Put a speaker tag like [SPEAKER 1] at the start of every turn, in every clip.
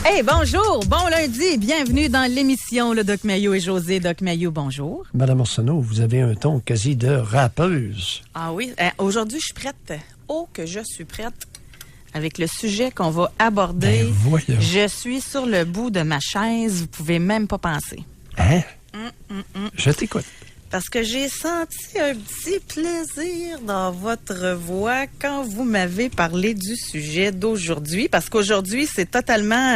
[SPEAKER 1] Hey, bonjour, bon lundi, bienvenue dans l'émission Le Doc Mayou et José. Doc Mayou, bonjour.
[SPEAKER 2] Madame Arsenault, vous avez un ton quasi de rappeuse.
[SPEAKER 1] Ah oui, aujourd'hui je suis prête. Oh, que je suis prête avec le sujet qu'on va aborder.
[SPEAKER 2] Ben, voyons.
[SPEAKER 1] Je suis sur le bout de ma chaise, vous pouvez même pas penser.
[SPEAKER 2] Hein? Je t'écoute.
[SPEAKER 1] Parce que j'ai senti un petit plaisir dans votre voix quand vous m'avez parlé du sujet d'aujourd'hui. Parce qu'aujourd'hui, c'est totalement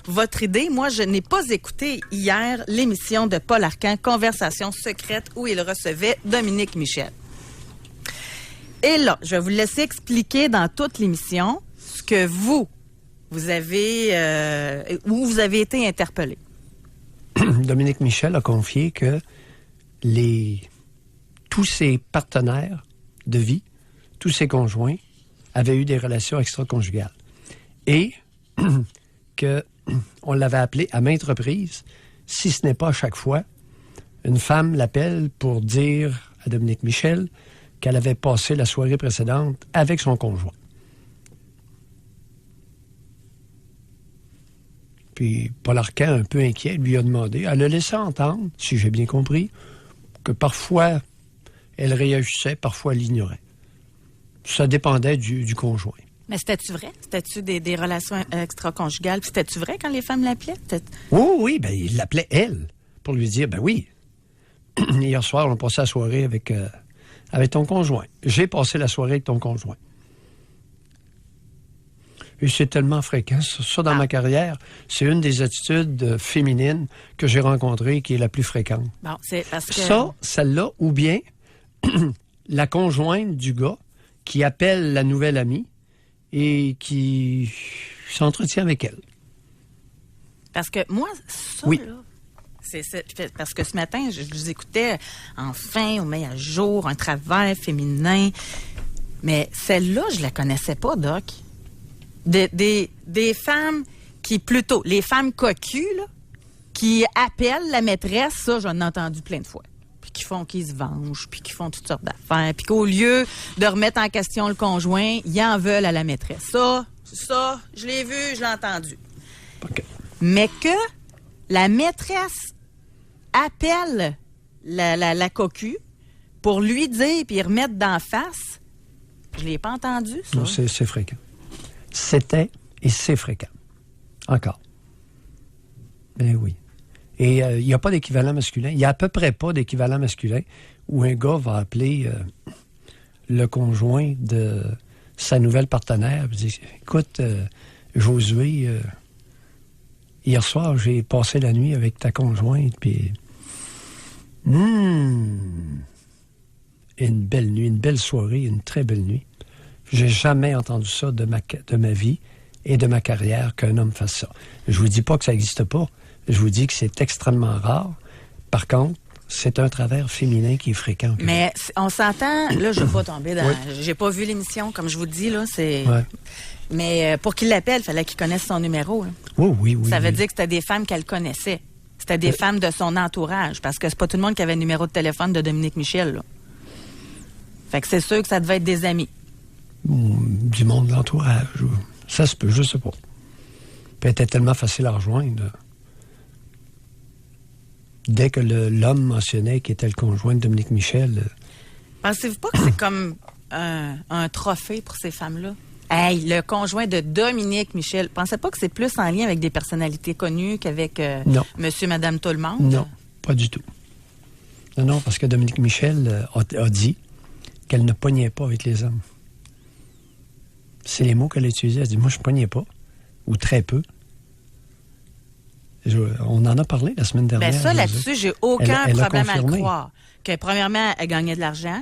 [SPEAKER 1] votre idée. Moi, je n'ai pas écouté hier l'émission de Paul Arcand, Conversation secrète, où il recevait Dominique Michel. Et là, je vais vous laisser expliquer dans toute l'émission ce que vous avez, où vous avez été interpellé.
[SPEAKER 2] Dominique Michel a confié que tous ses partenaires de vie, tous ses conjoints, avaient eu des relations extra-conjugales. Et qu'on l'avait appelé à maintes reprises, si ce n'est pas à chaque fois, une femme l'appelle pour dire à Dominique Michel qu'elle avait passé la soirée précédente avec son conjoint. Puis Paul Arcand, un peu inquiet, lui a demandé, elle a laissé entendre, si j'ai bien compris, que parfois, elle réagissait, parfois elle l'ignorait. Ça dépendait du conjoint.
[SPEAKER 1] Mais c'était-tu vrai? C'était-tu des relations extra-conjugales? Puis c'était-tu vrai quand les femmes l'appelaient?
[SPEAKER 2] Oui, ben il l'appelait elle, pour lui dire, ben oui, hier soir, on passait la soirée avec ton conjoint. J'ai passé la soirée avec ton conjoint. Et c'est tellement fréquent. Ça, dans ma carrière, c'est une des attitudes féminines que j'ai rencontrées qui est la plus fréquente.
[SPEAKER 1] Bon, c'est parce que...
[SPEAKER 2] Ça, celle-là, ou bien la conjointe du gars qui appelle la nouvelle amie et qui s'entretient avec elle.
[SPEAKER 1] Parce que moi, ça,
[SPEAKER 2] oui.
[SPEAKER 1] Là, parce que ce matin, je vous écoutais, enfin, on met à jour un travail féminin. Mais celle-là, je la connaissais pas, Doc. Des femmes qui, plutôt, les femmes cocues, là, qui appellent la maîtresse, ça, j'en ai entendu plein de fois. Puis qu'ils se vengent, puis qui font toutes sortes d'affaires, puis qu'au lieu de remettre en question le conjoint, ils en veulent à la maîtresse. Ça, je l'ai vu, je l'ai entendu.
[SPEAKER 2] Okay.
[SPEAKER 1] Mais que la maîtresse appelle la cocu pour lui dire, puis remettre d'en face, je l'ai pas entendu, ça.
[SPEAKER 2] Non, c'est fréquent. C'était et c'est fréquent. Encore. Ben oui. Et il n'y a pas d'équivalent masculin. Il n'y a à peu près pas d'équivalent masculin où un gars va appeler le conjoint de sa nouvelle partenaire et dire, écoute, Josué, hier soir, j'ai passé la nuit avec ta conjointe, puis une belle nuit, une belle soirée, une très belle nuit. J'ai jamais entendu ça de ma vie et de ma carrière qu'un homme fasse ça. Je vous dis pas que ça n'existe pas. Je vous dis que c'est extrêmement rare. Par contre, c'est un travers féminin qui est fréquent.
[SPEAKER 1] Mais on s'entend, là, je ne vais pas tomber dans...
[SPEAKER 2] Oui.
[SPEAKER 1] J'ai pas vu l'émission, comme je vous dis, là, c'est...
[SPEAKER 2] Ouais.
[SPEAKER 1] Mais pour qu'il l'appelle, il fallait qu'il connaisse son numéro. Là.
[SPEAKER 2] Oui.
[SPEAKER 1] Ça veut dire que c'était des femmes qu'elle connaissait. C'était des femmes de son entourage, parce que c'est pas tout le monde qui avait le numéro de téléphone de Dominique Michel, là. Fait que c'est sûr que ça devait être des amis.
[SPEAKER 2] Du monde de l'entourage. Ça se peut, je sais pas. Puis elle était tellement facile à rejoindre. Dès que l'homme mentionnait qu'il était le conjoint de Dominique Michel...
[SPEAKER 1] Pensez-vous pas que c'est comme un trophée pour ces femmes-là? Hey, le conjoint de Dominique Michel. Pensez pas que c'est plus en lien avec des personnalités connues qu'avec monsieur, madame, tout le monde?
[SPEAKER 2] Non, pas du tout. Non, parce que Dominique Michel a dit qu'elle ne pognait pas avec les hommes. C'est les mots qu'elle a utilisés. Elle a dit, moi, je ne pognais pas, ou très peu. On en a parlé la semaine dernière.
[SPEAKER 1] Bien, ça, là-dessus, j'ai aucun problème à le
[SPEAKER 2] confirmé.
[SPEAKER 1] croire. Que, premièrement, elle gagnait de l'argent.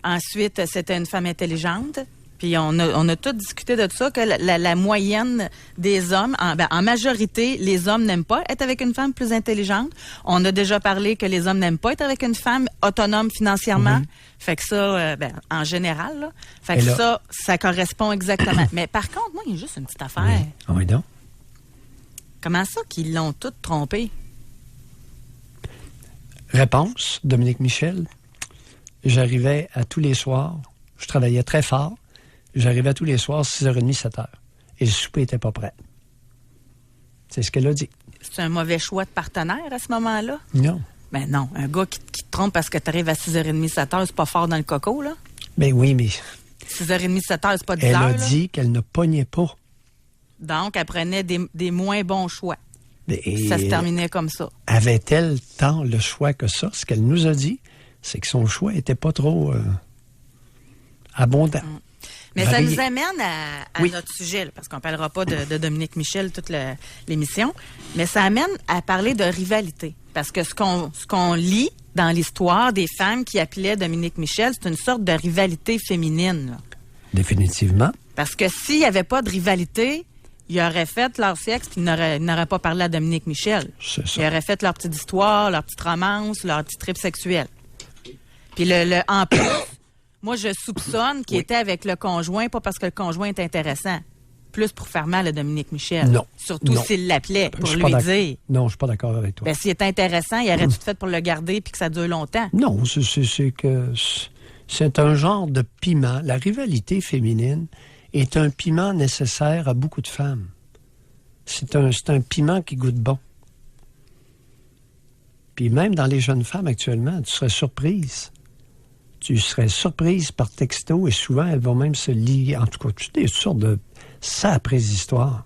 [SPEAKER 1] Ensuite, c'était une femme intelligente. Puis, on a tout discuté de ça, que la moyenne des hommes, en majorité, les hommes n'aiment pas être avec une femme plus intelligente. On a déjà parlé que les hommes n'aiment pas être avec une femme autonome financièrement. Mm-hmm. Fait que ça, en général, là. Fait que là, ça correspond exactement. Mais par contre, moi, il y a juste une petite affaire.
[SPEAKER 2] Oui. Ah oui, donc.
[SPEAKER 1] Comment ça qu'ils l'ont toutes trompé?
[SPEAKER 2] Réponse, Dominique Michel. J'arrivais à tous les soirs. Je travaillais très fort. J'arrivais tous les soirs, 6h30, 7h. Et le souper n'était pas prêt. C'est ce qu'elle a dit.
[SPEAKER 1] C'est un mauvais choix de partenaire à ce moment-là?
[SPEAKER 2] Non.
[SPEAKER 1] Ben non. Un gars qui te trompe parce que tu arrives à 6h30, 7h, c'est pas fort dans le coco, là?
[SPEAKER 2] Ben oui, mais
[SPEAKER 1] 6h30, 7h, c'est pas 10
[SPEAKER 2] elle
[SPEAKER 1] heures,
[SPEAKER 2] a
[SPEAKER 1] là.
[SPEAKER 2] dit qu'elle ne pognait pas.
[SPEAKER 1] Donc, elle prenait des moins bons choix.
[SPEAKER 2] Et
[SPEAKER 1] Ça se terminait comme ça.
[SPEAKER 2] avait-elle tant le choix que ça? Ce qu'elle nous a dit, c'est que son choix n'était pas trop abondant.
[SPEAKER 1] Mais
[SPEAKER 2] Varié.
[SPEAKER 1] ça nous amène à
[SPEAKER 2] Oui.
[SPEAKER 1] notre sujet, là, parce qu'on ne parlera pas de Dominique Michel toute l'émission, mais ça amène à parler de rivalité. Parce que ce qu'on lit dans l'histoire des femmes qui appelaient Dominique Michel, c'est une sorte de rivalité féminine, là.
[SPEAKER 2] Définitivement.
[SPEAKER 1] Parce que s'il n'y avait pas de rivalité, ils auraient fait leur sexe puis ils n'auraient pas parlé à Dominique Michel.
[SPEAKER 2] C'est ça.
[SPEAKER 1] Ils auraient fait leur petite histoire, leur petite romance, leur petit trip sexuel. Puis en plus, moi, je soupçonne qu'il était avec le conjoint, pas parce que le conjoint est intéressant, plus pour faire mal à Dominique Michel.
[SPEAKER 2] Non.
[SPEAKER 1] Surtout
[SPEAKER 2] Non.
[SPEAKER 1] s'il l'appelait
[SPEAKER 2] Je
[SPEAKER 1] pour
[SPEAKER 2] suis
[SPEAKER 1] lui
[SPEAKER 2] pas
[SPEAKER 1] dire.
[SPEAKER 2] Non, je suis pas d'accord avec toi.
[SPEAKER 1] Ben, s'il est intéressant, il aurait tout fait pour le garder puis que ça dure longtemps.
[SPEAKER 2] Non, c'est un genre de piment. La rivalité féminine est un piment nécessaire à beaucoup de femmes. C'est un piment qui goûte bon. Puis même dans les jeunes femmes actuellement, tu serais surprise. Tu serais surprise par texto et souvent elles vont même se lier, en tout cas, toutes sortes de sacrées histoires.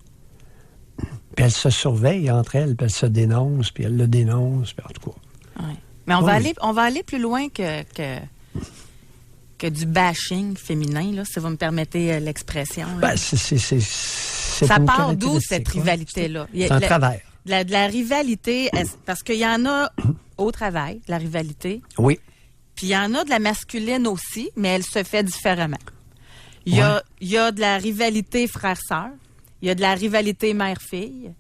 [SPEAKER 2] Puis elles se surveillent entre elles, puis elles se dénoncent, puis elles le dénoncent, puis en tout cas.
[SPEAKER 1] Ouais. Mais on va aller plus loin que du bashing féminin, là, si vous me permettez l'expression. Là.
[SPEAKER 2] Ben, c'est
[SPEAKER 1] Ça
[SPEAKER 2] une
[SPEAKER 1] part d'où
[SPEAKER 2] caractéristique,
[SPEAKER 1] cette
[SPEAKER 2] ouais.
[SPEAKER 1] rivalité-là?
[SPEAKER 2] C'est un travers.
[SPEAKER 1] De la rivalité, parce qu'il y en a au travail, de la rivalité,
[SPEAKER 2] Oui.
[SPEAKER 1] puis il y en a de la masculine aussi, mais elle se fait différemment. Il y a de la rivalité frère-sœur, il y a de la rivalité mère-fille,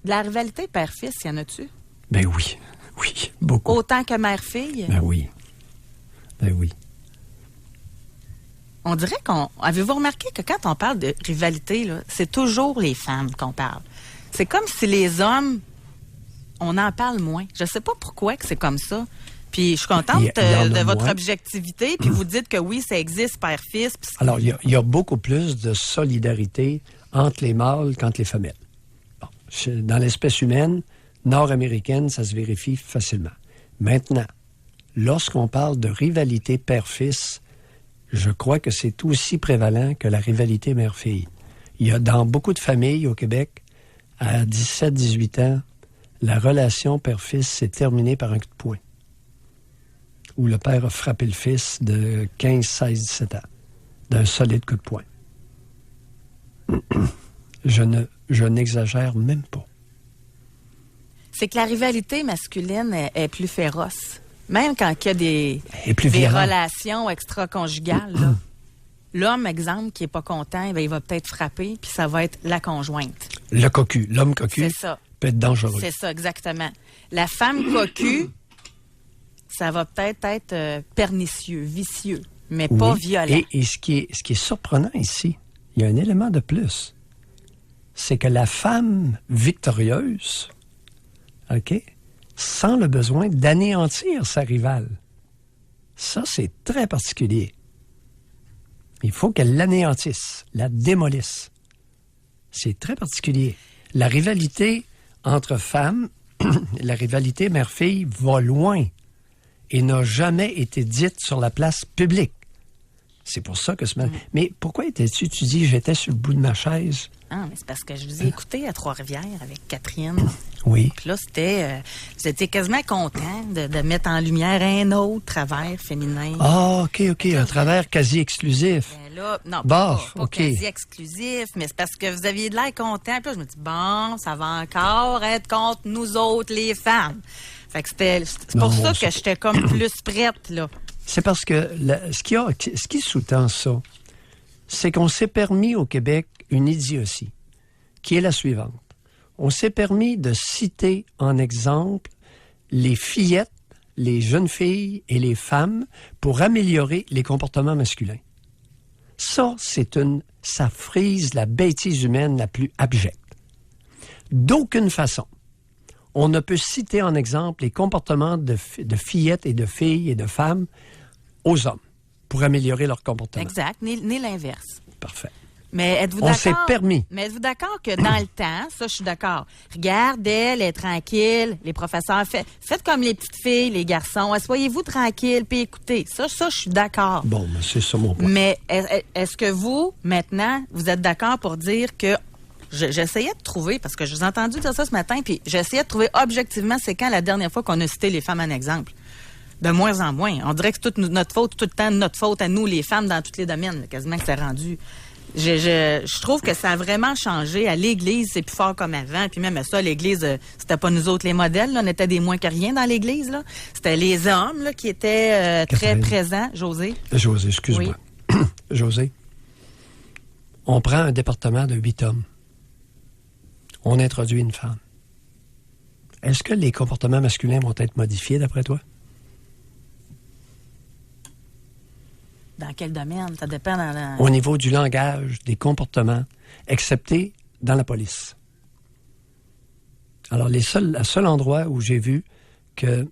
[SPEAKER 1] de la rivalité père-fils, y en a-tu?
[SPEAKER 2] Ben oui. Oui, beaucoup.
[SPEAKER 1] Autant que mère-fille?
[SPEAKER 2] Ben oui. Ben oui.
[SPEAKER 1] On dirait Avez-vous remarqué que quand on parle de rivalité, là, c'est toujours les femmes qu'on parle. C'est comme si les hommes, on en parle moins. Je sais pas pourquoi que c'est comme ça. Puis je suis contente
[SPEAKER 2] Il y en a
[SPEAKER 1] de votre
[SPEAKER 2] moins.
[SPEAKER 1] objectivité. Puis vous dites que oui, ça existe, père-fils. puis
[SPEAKER 2] Alors, il y a beaucoup plus de solidarité entre les mâles qu'entre les femelles. Bon, dans l'espèce humaine nord-américaine, ça se vérifie facilement. Maintenant, lorsqu'on parle de rivalité père-fils, je crois que c'est aussi prévalent que la rivalité mère-fille. Il y a dans beaucoup de familles au Québec, à 17-18 ans, la relation père-fils s'est terminée par un coup de poing. Où le père a frappé le fils de 15, 16, 17 ans, d'un solide coup de poing. Je n'exagère même pas.
[SPEAKER 1] c'est que la rivalité masculine est plus féroce. Même quand il y a des
[SPEAKER 2] violente.
[SPEAKER 1] relations extra-conjugales, là. L'homme, exemple, qui est pas content, ben, il va peut-être frapper, puis ça va être la conjointe.
[SPEAKER 2] Le cocu, l'homme cocu,
[SPEAKER 1] C'est ça.
[SPEAKER 2] peut être dangereux.
[SPEAKER 1] C'est ça, exactement. La femme cocu, ça va peut-être être pernicieux, vicieux, mais pas
[SPEAKER 2] Oui.
[SPEAKER 1] violent.
[SPEAKER 2] Et ce qui est surprenant ici, il y a un élément de plus. C'est que la femme victorieuse, OK, sent le besoin d'anéantir sa rivale. Ça, c'est très particulier. Il faut qu'elle l'anéantisse, la démolisse. C'est très particulier. La rivalité entre femmes, la rivalité mère-fille va loin et n'a jamais été dite sur la place publique. C'est pour ça que Mais pourquoi étais-tu? Tu dis, j'étais sur le bout de ma chaise.
[SPEAKER 1] Ah, mais c'est parce que je vous ai écouté à Trois-Rivières avec Catherine.
[SPEAKER 2] Oui.
[SPEAKER 1] Puis là, vous étiez quasiment content de mettre en lumière un autre travers féminin.
[SPEAKER 2] Ah, OK. Un travers quasi exclusif.
[SPEAKER 1] Ben là, non,
[SPEAKER 2] Bon,
[SPEAKER 1] pas
[SPEAKER 2] OK.
[SPEAKER 1] quasi exclusif, mais c'est parce que vous aviez de l'air content. Puis là, je me dis, bon, ça va encore être contre nous autres, les femmes. Fait que c'est pour
[SPEAKER 2] Non,
[SPEAKER 1] ça
[SPEAKER 2] c'est-
[SPEAKER 1] que j'étais comme plus prête, là.
[SPEAKER 2] C'est parce que ce qui sous-tend ça, c'est qu'on s'est permis au Québec une idiotie, qui est la suivante. On s'est permis de citer en exemple les fillettes, les jeunes filles et les femmes pour améliorer les comportements masculins. Ça, ça frise la bêtise humaine la plus abjecte. D'aucune façon, on ne peut citer en exemple les comportements de fillettes et de filles et de femmes aux hommes pour améliorer leur comportement.
[SPEAKER 1] Exact, ni l'inverse.
[SPEAKER 2] Parfait.
[SPEAKER 1] Mais êtes-vous
[SPEAKER 2] On
[SPEAKER 1] d'accord?
[SPEAKER 2] s'est permis.
[SPEAKER 1] Mais êtes-vous d'accord que dans le temps, ça, je suis d'accord. Regarde, elle est tranquille. Les professeurs, faites comme les petites filles, les garçons. Asseyez-vous tranquille, puis écoutez. Ça, je suis d'accord.
[SPEAKER 2] Bon, mais c'est ça mon point.
[SPEAKER 1] Mais est-ce que vous, maintenant, vous êtes d'accord pour dire que j'essayais de trouver, parce que je vous ai entendu dire ça ce matin, puis j'essayais de trouver objectivement c'est quand la dernière fois qu'on a cité les femmes en exemple. De moins en moins. On dirait que c'est toute notre faute, tout le temps notre faute à nous, les femmes, dans tous les domaines, là, quasiment que c'est rendu. Je trouve que ça a vraiment changé. À l'Église, c'est plus fort comme avant. Puis même ça, l'Église, c'était pas nous autres les modèles. Là. On était des moins que rien dans l'Église. Là. C'était les hommes là, qui étaient très présents. José,
[SPEAKER 2] excuse-moi. Oui. José, on prend un département de 8 hommes. On introduit une femme. Est-ce que les comportements masculins vont être modifiés, d'après toi?
[SPEAKER 1] dans quel domaine? Ça dépend dans la...
[SPEAKER 2] Au niveau du langage, des comportements, excepté dans la police. Alors, le seul endroit où j'ai vu que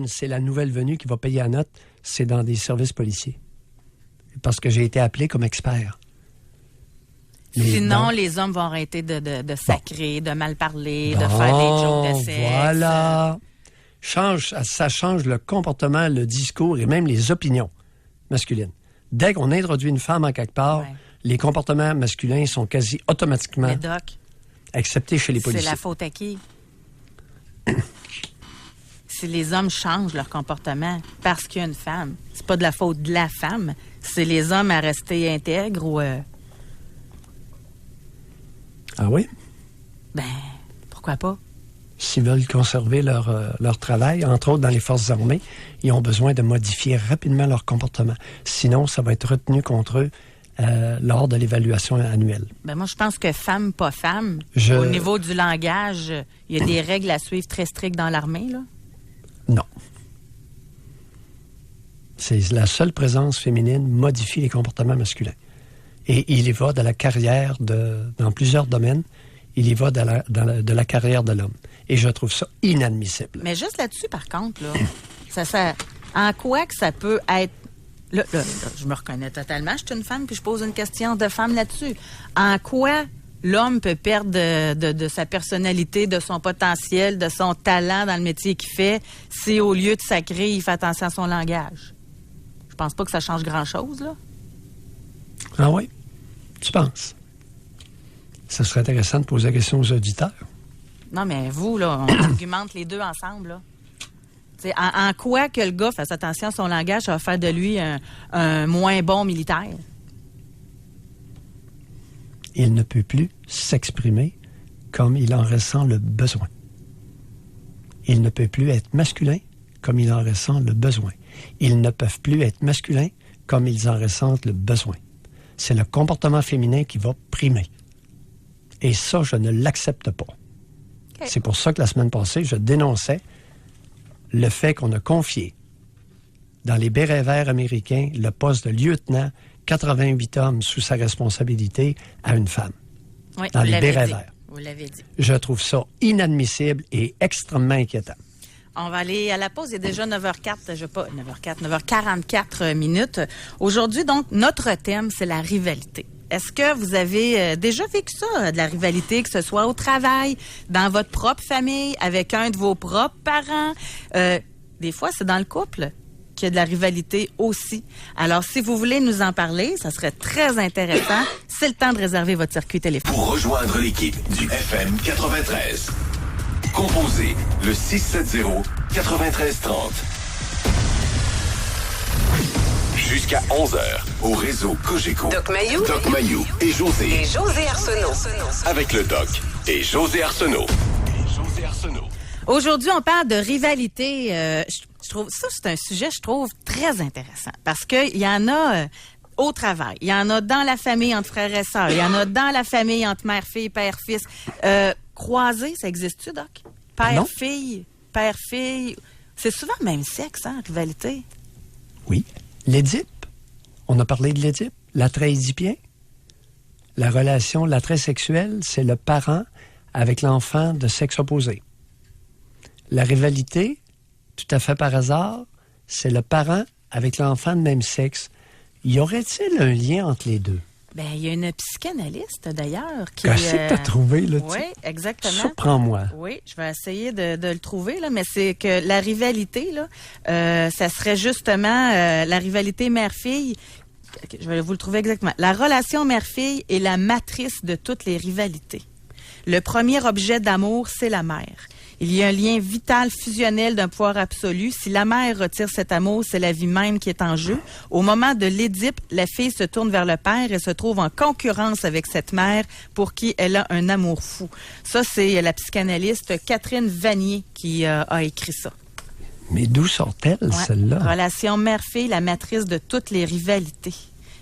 [SPEAKER 2] c'est la nouvelle venue qui va payer la note, c'est dans des services policiers. Parce que j'ai été appelé comme expert.
[SPEAKER 1] Sinon, les hommes vont arrêter de sacrer, de mal parler, de faire des jokes de sexe.
[SPEAKER 2] Voilà. Ça change le comportement, le discours et même les opinions masculines. Dès qu'on introduit une femme en quelque part, les comportements masculins sont quasi automatiquement acceptés chez les policiers.
[SPEAKER 1] C'est la faute à qui? Si les hommes changent leur comportement parce qu'il y a une femme, c'est pas de la faute de la femme, c'est les hommes à rester intègres ou...
[SPEAKER 2] Ah oui?
[SPEAKER 1] Ben, pourquoi pas?
[SPEAKER 2] S'ils veulent conserver leur travail, entre autres dans les forces armées, ils ont besoin de modifier rapidement leur comportement. Sinon, ça va être retenu contre eux lors de l'évaluation annuelle.
[SPEAKER 1] Ben moi, je pense que femme, pas femme, au niveau du langage, il y a des règles à suivre très strictes dans l'armée, là?
[SPEAKER 2] Non. C'est la seule présence féminine modifie les comportements masculins. Et il y va de la carrière dans plusieurs domaines, il y va de la carrière de l'homme. Et je trouve ça inadmissible.
[SPEAKER 1] Mais juste là-dessus, par contre, là, ça en quoi que ça peut être... Là, je me reconnais totalement, je suis une femme, puis je pose une question de femme là-dessus. En quoi l'homme peut perdre de sa personnalité, de son potentiel, de son talent dans le métier qu'il fait, si au lieu de sacrer, il fait attention à son langage? Je pense pas que ça change grand-chose, là.
[SPEAKER 2] Ah oui? Tu penses? Ça serait intéressant de poser la question aux auditeurs.
[SPEAKER 1] Non, mais vous, là, on argumente les deux ensemble, là. En quoi que le gars fasse attention à son langage, ça va faire de lui un moins bon militaire?
[SPEAKER 2] Il ne peut plus s'exprimer comme il en ressent le besoin. Il ne peut plus être masculin comme il en ressent le besoin. Ils ne peuvent plus être masculins comme ils en ressentent le besoin. C'est le comportement féminin qui va primer. Et ça, je ne l'accepte pas. Okay. C'est pour ça que la semaine passée, je dénonçais le fait qu'on a confié dans les bérets verts américains le poste de lieutenant, 88 hommes sous sa responsabilité, à une femme.
[SPEAKER 1] Oui,
[SPEAKER 2] dans les bérets verts.
[SPEAKER 1] Vous l'avez dit.
[SPEAKER 2] Je trouve ça inadmissible et extrêmement inquiétant.
[SPEAKER 1] On va aller à la pause. Il est déjà 9h44 minutes. Aujourd'hui, donc, notre thème, c'est la rivalité. Est-ce que vous avez déjà vécu ça, de la rivalité, que ce soit au travail, dans votre propre famille, avec un de vos propres parents? Des fois, c'est dans le couple qu'il y a de la rivalité aussi. Alors, si vous voulez nous en parler, ça serait très intéressant. C'est le temps de réserver votre circuit téléphonique.
[SPEAKER 3] Pour rejoindre l'équipe du FM 93, composez le 670-9330. Jusqu'à 11h, au réseau Cogeco.
[SPEAKER 4] Doc Mayou
[SPEAKER 3] et José
[SPEAKER 4] Arsenault.
[SPEAKER 3] Avec le Doc et José Arsenault.
[SPEAKER 1] Aujourd'hui, on parle de rivalité. Je trouve ça, c'est un sujet, je trouve, très intéressant. Parce qu'il y en a au travail, il y en a dans la famille entre frères et sœurs, il y en a dans la famille entre mère-fille, père-fils. Croisé, ça existe-tu, Doc? Père-fille, père-fille. C'est souvent le même sexe, hein, rivalité.
[SPEAKER 2] Oui. L'Édipe, on a parlé de l'Édipe, l'attrait édipien. La relation, l'attrait sexuel, c'est le parent avec l'enfant de sexe opposé. La rivalité, tout à fait par hasard, c'est le parent avec l'enfant de même sexe. Y aurait-il un lien entre les deux?
[SPEAKER 1] Ben, il y a une psychanalyste, d'ailleurs, qui...
[SPEAKER 2] Qu'est-ce que tu as trouvé, là?
[SPEAKER 1] Oui, exactement.
[SPEAKER 2] Surprends-moi.
[SPEAKER 1] Oui, je vais essayer de le trouver, là, mais c'est que la rivalité, là, ça serait justement la rivalité mère-fille. Je vais vous le trouver exactement. La relation mère-fille est la matrice de toutes les rivalités. Le premier objet d'amour, c'est la mère. Il y a un lien vital fusionnel d'un pouvoir absolu. Si la mère retire cet amour, c'est la vie même qui est en jeu. Au moment de l'Édipe, la fille se tourne vers le père et se trouve en concurrence avec cette mère pour qui elle a un amour fou. Ça, c'est la psychanalyste Catherine Vanier qui a écrit ça.
[SPEAKER 2] Mais d'où sort-elle, celle-là?
[SPEAKER 1] Relation mère-fille, la matrice de toutes les rivalités.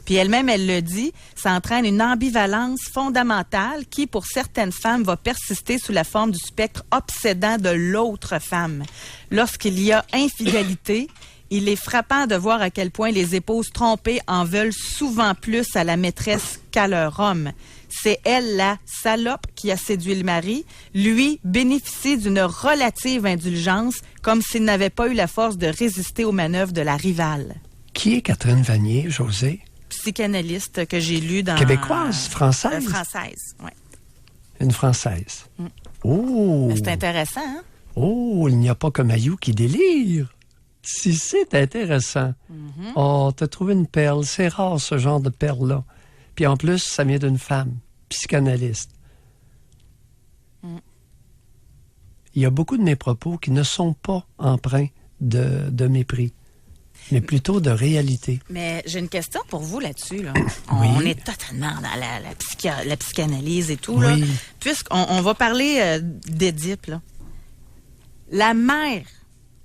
[SPEAKER 1] Puis elle-même, elle le dit, ça entraîne une ambivalence fondamentale qui, pour certaines femmes, va persister sous la forme du spectre obsédant de l'autre femme. Lorsqu'il y a infidélité, il est frappant de voir à quel point les épouses trompées en veulent souvent plus à la maîtresse qu'à leur homme. C'est elle, la salope, qui a séduit le mari. Lui bénéficie d'une relative indulgence, comme s'il n'avait pas eu la force de résister aux manœuvres de la rivale.
[SPEAKER 2] Qui est Catherine Vanier, José?
[SPEAKER 1] Psychanalyste que j'ai lu dans...
[SPEAKER 2] Québécoise? Française?
[SPEAKER 1] Française, oui.
[SPEAKER 2] Une Française. Oh!
[SPEAKER 1] C'est intéressant, hein?
[SPEAKER 2] Oh, il n'y a pas que Mayou qui délire. Si c'est intéressant. Oh, t'as trouvé une perle. C'est rare, ce genre de perle-là. Puis en plus, ça vient d'une femme, psychanalyste. Il y a beaucoup de mes propos qui ne sont pas empreints de mépris, mais plutôt de réalité.
[SPEAKER 1] Mais j'ai une question pour vous là-dessus. Là.
[SPEAKER 2] Oui.
[SPEAKER 1] On est totalement dans la psychanalyse et tout. Là.
[SPEAKER 2] Oui.
[SPEAKER 1] Puisqu'on va parler d'Édipe. Là. La mère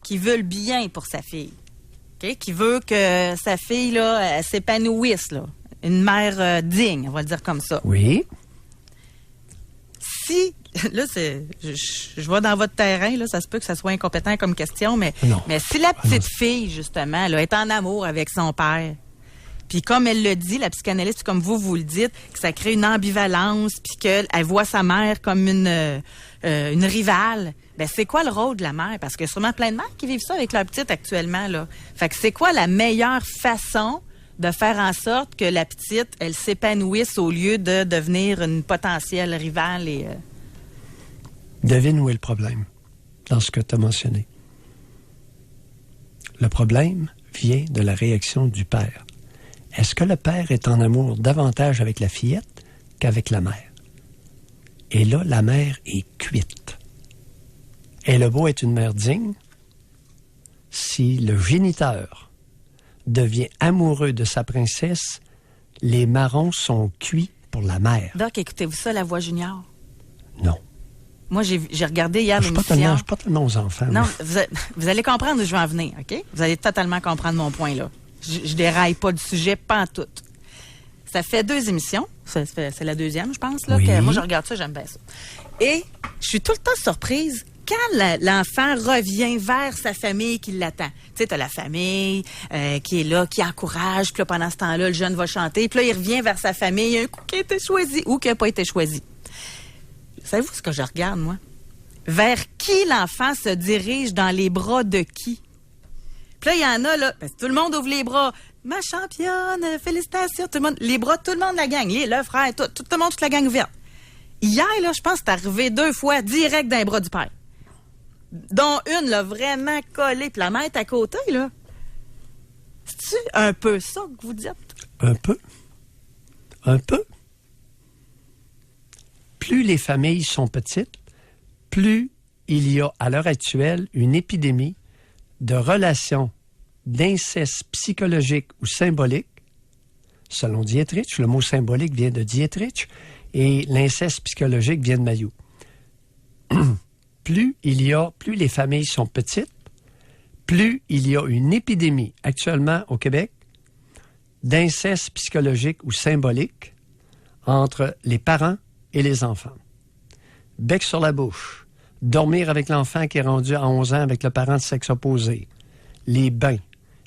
[SPEAKER 1] qui veut le bien pour sa fille, okay? Qui veut que sa fille là, elle s'épanouisse, là. Une mère digne, on va le dire comme ça.
[SPEAKER 2] Oui.
[SPEAKER 1] Si, là, je vais dans votre terrain, là, ça se peut que ça soit incompétent comme question, mais si la petite fille, justement, là, est en amour avec son père, puis comme elle le dit, la psychanalyste, comme vous le dites, que ça crée une ambivalence, puis qu'elle voit sa mère comme une rivale, ben c'est quoi le rôle de la mère? Parce qu'il y a sûrement plein de mères qui vivent ça avec leur petite actuellement, là. Fait que c'est quoi la meilleure façon de faire en sorte que la petite, elle s'épanouisse au lieu de devenir une potentielle rivale et...
[SPEAKER 2] Devine où est le problème dans ce que tu as mentionné. Le problème vient de la réaction du père. Est-ce que le père est en amour davantage avec la fillette qu'avec la mère? Et là, la mère est cuite. Elle a beau être une mère digne, si le géniteur devient amoureux de sa princesse, les marrons sont cuits pour la mère.
[SPEAKER 1] Doc, écoutez-vous ça, La Voix Junior?
[SPEAKER 2] Non.
[SPEAKER 1] Moi, j'ai regardé hier l'émission.
[SPEAKER 2] Je ne suis pas tellement aux enfants.
[SPEAKER 1] Non, vous allez comprendre où je vais en venir, OK? Vous allez totalement comprendre mon point, là. Je déraille pas du sujet, pas en tout. Ça fait 2 émissions. C'est la 2e, je pense, là.
[SPEAKER 2] Oui.
[SPEAKER 1] Que moi, je regarde ça, j'aime bien ça. Et je suis tout le temps surprise quand l'enfant revient vers sa famille qui l'attend. Tu sais, t'as la famille qui est là, qui encourage, puis là, pendant ce temps-là, le jeune va chanter, puis là, il revient vers sa famille, il y a un coup qui a été choisi ou qui n'a pas été choisi. Savez-vous ce que je regarde, moi? Vers qui l'enfant se dirige dans les bras de qui? Puis là, il y en a, là, parce que tout le monde ouvre les bras. Ma championne, félicitations, tout le monde, les bras de tout le monde, la gang, le frère, tout le monde, toute la gang ouverte. Hier, là, je pense que c'est arrivé 2 fois direct dans les bras du père. Dont une, là, vraiment collée, puis la mère est à côté, là. C'est-tu un peu ça que vous dites?
[SPEAKER 2] Un peu. Un peu. Plus les familles sont petites, plus il y a à l'heure actuelle une épidémie de relations d'inceste psychologique ou symbolique. Selon Dietrich, le mot symbolique vient de Dietrich et l'inceste psychologique vient de Mayou. Plus les familles sont petites, plus il y a une épidémie actuellement au Québec d'inceste psychologique ou symbolique entre les parents et les enfants. Bec sur la bouche, dormir avec l'enfant qui est rendu à 11 ans avec le parent de sexe opposé, les bains,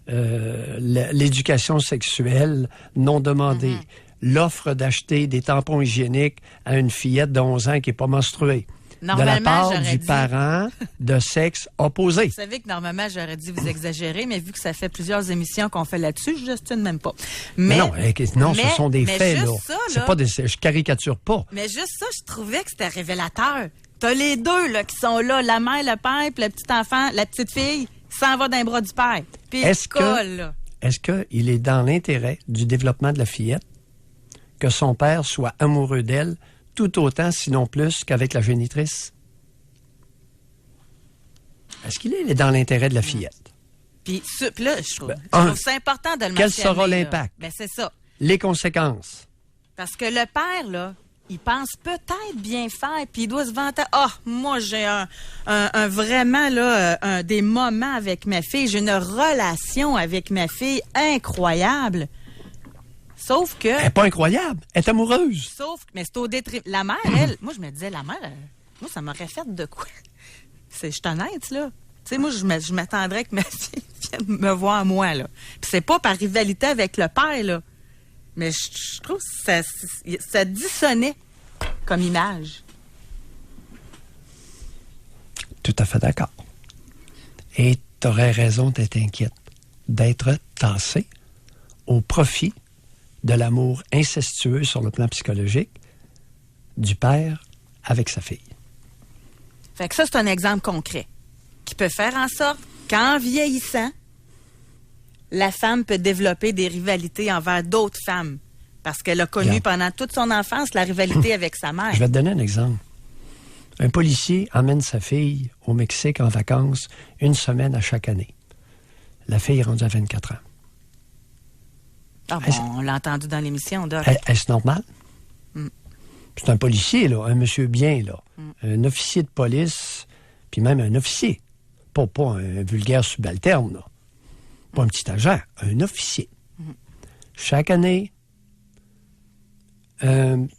[SPEAKER 2] l'éducation sexuelle non demandée, l'offre d'acheter des tampons hygiéniques à une fillette de 11 ans qui n'est pas menstruée. de la
[SPEAKER 1] Normalement,
[SPEAKER 2] part
[SPEAKER 1] j'aurais
[SPEAKER 2] du
[SPEAKER 1] dit-
[SPEAKER 2] parent de sexe opposé.
[SPEAKER 1] Vous savez que normalement, j'aurais dit vous exagérer, mais vu que ça fait plusieurs émissions qu'on fait là-dessus, je j'estime même pas.
[SPEAKER 2] Mais non, ce sont des
[SPEAKER 1] mais
[SPEAKER 2] faits,
[SPEAKER 1] juste
[SPEAKER 2] là.
[SPEAKER 1] ça,
[SPEAKER 2] C'est
[SPEAKER 1] là.
[SPEAKER 2] pas je caricature pas.
[SPEAKER 1] Mais juste ça, je trouvais que c'était révélateur. T'as les deux là, qui sont là, la mère, le père, puis le petit enfant, la petite fille, s'en va dans les bras du père. Puis il colle, là.
[SPEAKER 2] Est-ce qu'il est dans l'intérêt du développement de la fillette que son père soit amoureux d'elle tout autant, sinon plus, qu'avec la génitrice? Est-ce qu'il est dans l'intérêt de la fillette?
[SPEAKER 1] Puis là, je trouve c'est important de le
[SPEAKER 2] Quel
[SPEAKER 1] mentionner,
[SPEAKER 2] sera
[SPEAKER 1] là.
[SPEAKER 2] l'impact?
[SPEAKER 1] Ben, c'est ça.
[SPEAKER 2] Les conséquences.
[SPEAKER 1] Parce que le père, là, il pense peut-être bien faire, puis il doit se vanter. Ah, moi, j'ai un vraiment, là, des moments avec ma fille. J'ai une relation avec ma fille incroyable. Sauf que...
[SPEAKER 2] Elle n'est pas incroyable. Elle est amoureuse.
[SPEAKER 1] Mais c'est au détriment... La mère, elle... Moi, je me disais, la mère, moi, ça m'aurait fait de quoi? Je suis honnête, là. Tu sais, moi, je m'attendrais que ma fille vienne me voir, moi, là. Puis c'est pas par rivalité avec le père, là. Mais je trouve que ça dissonnait comme image.
[SPEAKER 2] Tout à fait d'accord. Et tu aurais raison d'être inquiète, d'être tassée au profit de l'amour incestueux sur le plan psychologique du père avec sa fille.
[SPEAKER 1] Fait que ça, c'est un exemple concret qui peut faire en sorte qu'en vieillissant, la femme peut développer des rivalités envers d'autres femmes parce qu'elle a connu
[SPEAKER 2] Bien.
[SPEAKER 1] pendant toute son enfance la rivalité avec sa mère.
[SPEAKER 2] Je vais te donner un exemple. Un policier emmène sa fille au Mexique en vacances 1 semaine à chaque année. La fille est rendue à 24 ans.
[SPEAKER 1] Ah bon, on l'a entendu dans l'émission, Doc.
[SPEAKER 2] Est-ce normal? C'est un policier, là, un monsieur bien, là. Un officier de police, puis même un officier. Pas un vulgaire subalterne, là. Pas un petit agent, un officier. Chaque année,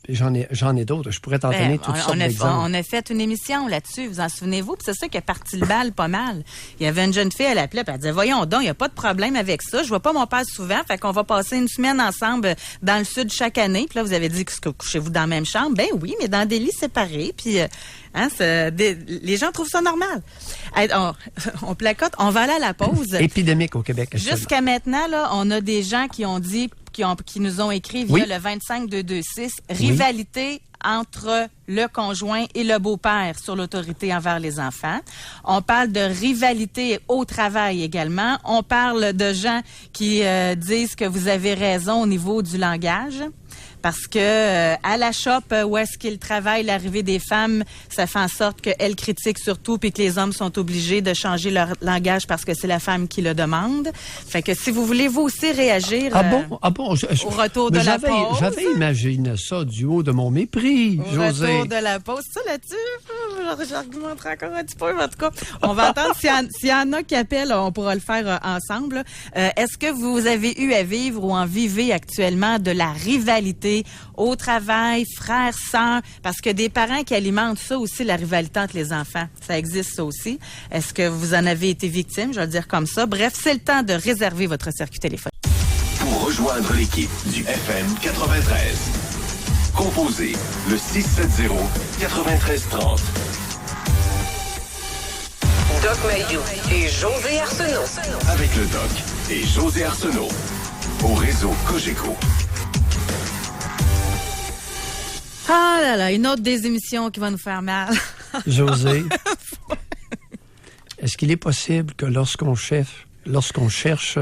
[SPEAKER 2] j'en ai d'autres. Je pourrais t'en donner toutes sortes d'exemples.
[SPEAKER 1] On a fait une émission là-dessus, vous en souvenez-vous? Puis c'est ça qui a parti le bal pas mal. Il y avait une jeune fille, elle appelait, puis elle disait, voyons donc, il n'y a pas de problème avec ça. Je vois pas mon père souvent, fait qu'on va passer une semaine ensemble dans le sud chaque année. Puis là, vous avez dit que couchez-vous dans la même chambre. Ben oui, mais dans des lits séparés. Puis les gens trouvent ça normal. On placote, on va aller à la pause.
[SPEAKER 2] Épidémique au Québec.
[SPEAKER 1] Jusqu'à maintenant, là, on a des gens qui ont dit, qui nous ont écrit via le 25226, rivalité entre le conjoint et le beau-père sur l'autorité envers les enfants. On parle de rivalité au travail également. On parle de gens qui disent que vous avez raison au niveau du langage. Parce que à la shop où est-ce qu'ils travaillent, l'arrivée des femmes, ça fait en sorte qu'elles critiquent surtout puis que les hommes sont obligés de changer leur langage parce que c'est la femme qui le demande. Fait que si vous voulez vous aussi réagir au retour de la pause.
[SPEAKER 2] J'avais imaginé ça du haut de mon mépris, José.
[SPEAKER 1] Au retour de la pause. Ça là-dessus, j'argumenterai encore un petit peu. En tout cas, on va entendre s'il y en a qui appellent, on pourra le faire ensemble. Est-ce que vous avez eu à vivre ou en vivez actuellement de la rivalité au travail, frères, sœurs, parce que des parents qui alimentent ça aussi, la rivalité entre les enfants. Ça existe, ça aussi. Est-ce que vous en avez été victime? Je vais le dire comme ça. Bref, c'est le temps de réserver votre circuit téléphonique.
[SPEAKER 3] Pour rejoindre l'équipe du FM 93, composez le 670-9330.
[SPEAKER 4] Doc Mayou et José Arsenault.
[SPEAKER 3] Avec le Doc et José Arsenault. Au réseau Cogeco.
[SPEAKER 1] Ah là là, une autre des émissions qui va nous faire mal.
[SPEAKER 2] José, est-ce qu'il est possible que lorsqu'on cherche,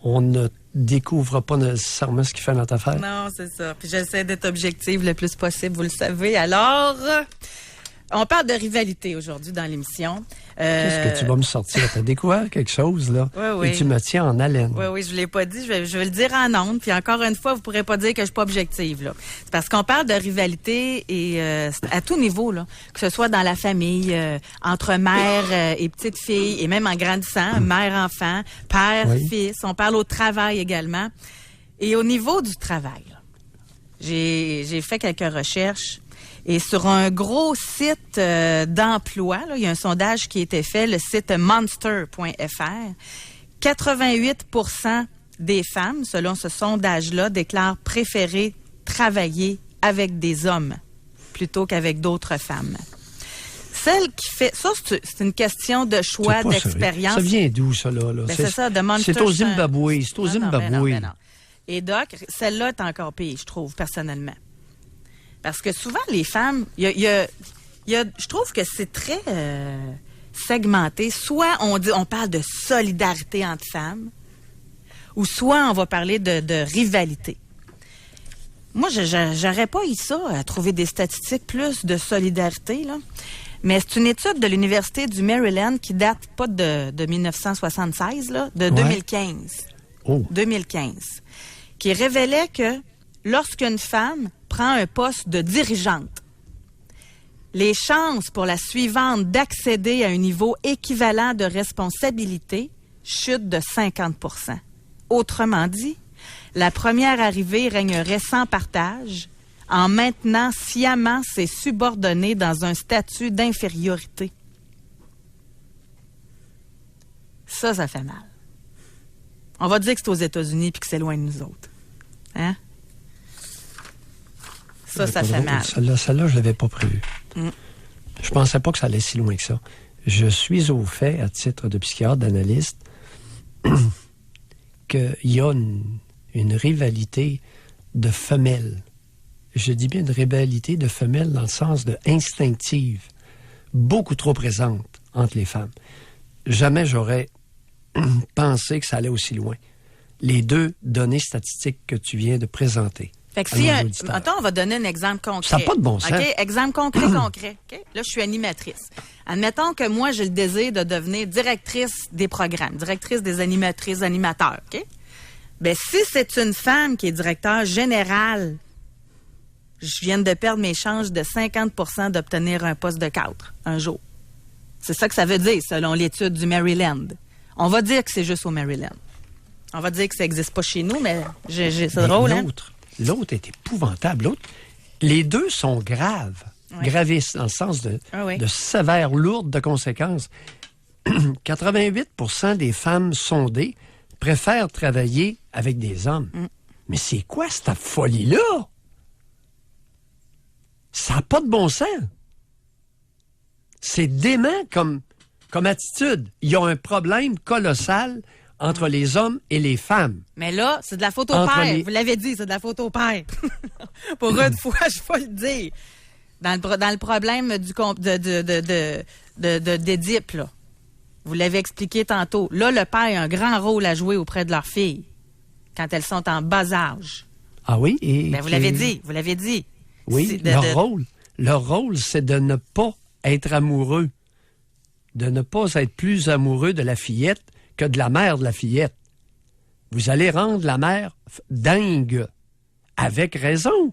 [SPEAKER 2] on ne découvre pas nécessairement ce qui fait notre affaire?
[SPEAKER 1] Non, c'est ça. Puis j'essaie d'être objective le plus possible, vous le savez. Alors, on parle de rivalité aujourd'hui dans l'émission.
[SPEAKER 2] Qu'est-ce que tu vas me sortir? Tu as découvert quelque chose, là?
[SPEAKER 1] Oui.
[SPEAKER 2] Et tu me tiens en haleine.
[SPEAKER 1] Oui, je ne l'ai pas dit. Je vais le dire en ondes. Puis encore une fois, vous ne pourrez pas dire que je ne suis pas objective, là. C'est parce qu'on parle de rivalité et à tout niveau, là. Que ce soit dans la famille, entre mère et petite fille, et même en grandissant, mère-enfant, père-fils. On parle au travail également. Et au niveau du travail, là, j'ai fait quelques recherches. Et sur un gros site d'emploi, là, il y a un sondage qui a été fait, le site monster.fr. 88% des femmes, selon ce sondage-là, déclarent préférer travailler avec des hommes plutôt qu'avec d'autres femmes. celle qui fait... Ça, c'est une question de choix, d'expérience.
[SPEAKER 2] Ça vient d'où, ça, là?
[SPEAKER 1] Ben, c'est ça, de Monster.
[SPEAKER 2] C'est au Zimbabwe. C'est au Zimbabwe.
[SPEAKER 1] Non. Et Doc, celle-là est encore pire, je trouve, personnellement. Parce que souvent, les femmes... je trouve que c'est très segmenté. Soit on parle de solidarité entre femmes, ou soit on va parler de rivalité. Moi, j'aurais pas eu ça à trouver des statistiques plus de solidarité, là. Mais c'est une étude de l'Université du Maryland qui date pas de 1976, là, de 2015.
[SPEAKER 2] Oh.
[SPEAKER 1] 2015. Qui révélait que lorsqu'une femme prend un poste de dirigeante, les chances pour la suivante d'accéder à un niveau équivalent de responsabilité chutent de 50 %. Autrement dit, la première arrivée régnerait sans partage en maintenant sciemment ses subordonnés dans un statut d'infériorité. Ça fait mal. On va dire que c'est aux États-Unis puis que c'est loin de nous autres. Hein? Ça fait mal.
[SPEAKER 2] Celle-là, je l'avais pas prévu. Je pensais pas que ça allait si loin que ça. Je suis au fait, à titre de psychiatre, d'analyste, qu'il y a une rivalité de femelles. Je dis bien une rivalité de femelles dans le sens de instinctive, beaucoup trop présente entre les femmes. Jamais j'aurais pensé que ça allait aussi loin. Les deux données statistiques que tu viens de présenter.
[SPEAKER 1] Fait que si, attends, on va donner un exemple concret.
[SPEAKER 2] Ça n'a pas de bon sens.
[SPEAKER 1] OK, exemple concret. Okay? Là, je suis animatrice. Admettons que moi, j'ai le désir de devenir directrice des programmes, directrice des animatrices, animateurs. OK? Bien, si c'est une femme qui est directeur général, je viens de perdre mes chances de 50 % d'obtenir un poste de cadre un jour. C'est ça que ça veut dire, selon l'étude du Maryland. On va dire que c'est juste au Maryland. On va dire que ça n'existe pas chez nous, mais c'est drôle, hein?
[SPEAKER 2] L'autre est épouvantable. Les deux sont graves.
[SPEAKER 1] Ouais.
[SPEAKER 2] Gravisses, dans le sens de sévères, lourdes de conséquences. 88 % des femmes sondées préfèrent travailler avec des hommes. Mais c'est quoi cette folie-là? Ça n'a pas de bon sens. C'est dément comme attitude. Il y a un problème colossal entre les hommes et les femmes.
[SPEAKER 1] Mais là, c'est de la photo paire. Vous l'avez dit, c'est de la photo paire. Pour une fois, je vais le dire. Dans le problème d'Édipe, là. Vous l'avez expliqué tantôt. Là, le père a un grand rôle à jouer auprès de leurs filles quand elles sont en bas âge.
[SPEAKER 2] Ah oui?
[SPEAKER 1] Vous l'avez dit.
[SPEAKER 2] Oui, leur rôle, c'est de ne pas être amoureux. De ne pas être plus amoureux de la fillette que de la mère de la fillette. Vous allez rendre la mère dingue. Avec raison.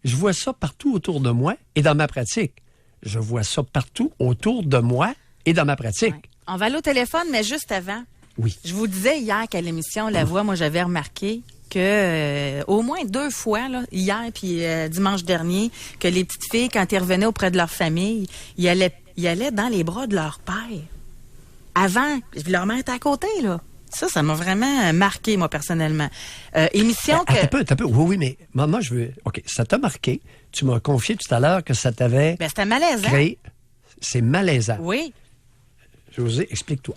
[SPEAKER 2] Je vois ça partout autour de moi et dans ma pratique. Je vois ça partout autour de moi et dans ma pratique.
[SPEAKER 1] Ouais. On va aller au téléphone, mais juste avant.
[SPEAKER 2] Oui.
[SPEAKER 1] Je vous disais hier qu'à l'émission La Voix, moi, j'avais remarqué que au moins 2 fois, là, hier puis dimanche dernier, que les petites filles, quand ils revenaient auprès de leur famille, ils allaient dans les bras de leur père. Avant, leur mère était à côté, là. Ça m'a vraiment marqué, moi, personnellement. Émission que...
[SPEAKER 2] Attends un peu. Oui, mais moi, je veux... OK, ça t'a marqué. Tu m'as confié tout à l'heure que ça t'avait...
[SPEAKER 1] c'était malaisant.
[SPEAKER 2] C'est malaisant.
[SPEAKER 1] Oui.
[SPEAKER 2] José, explique-toi.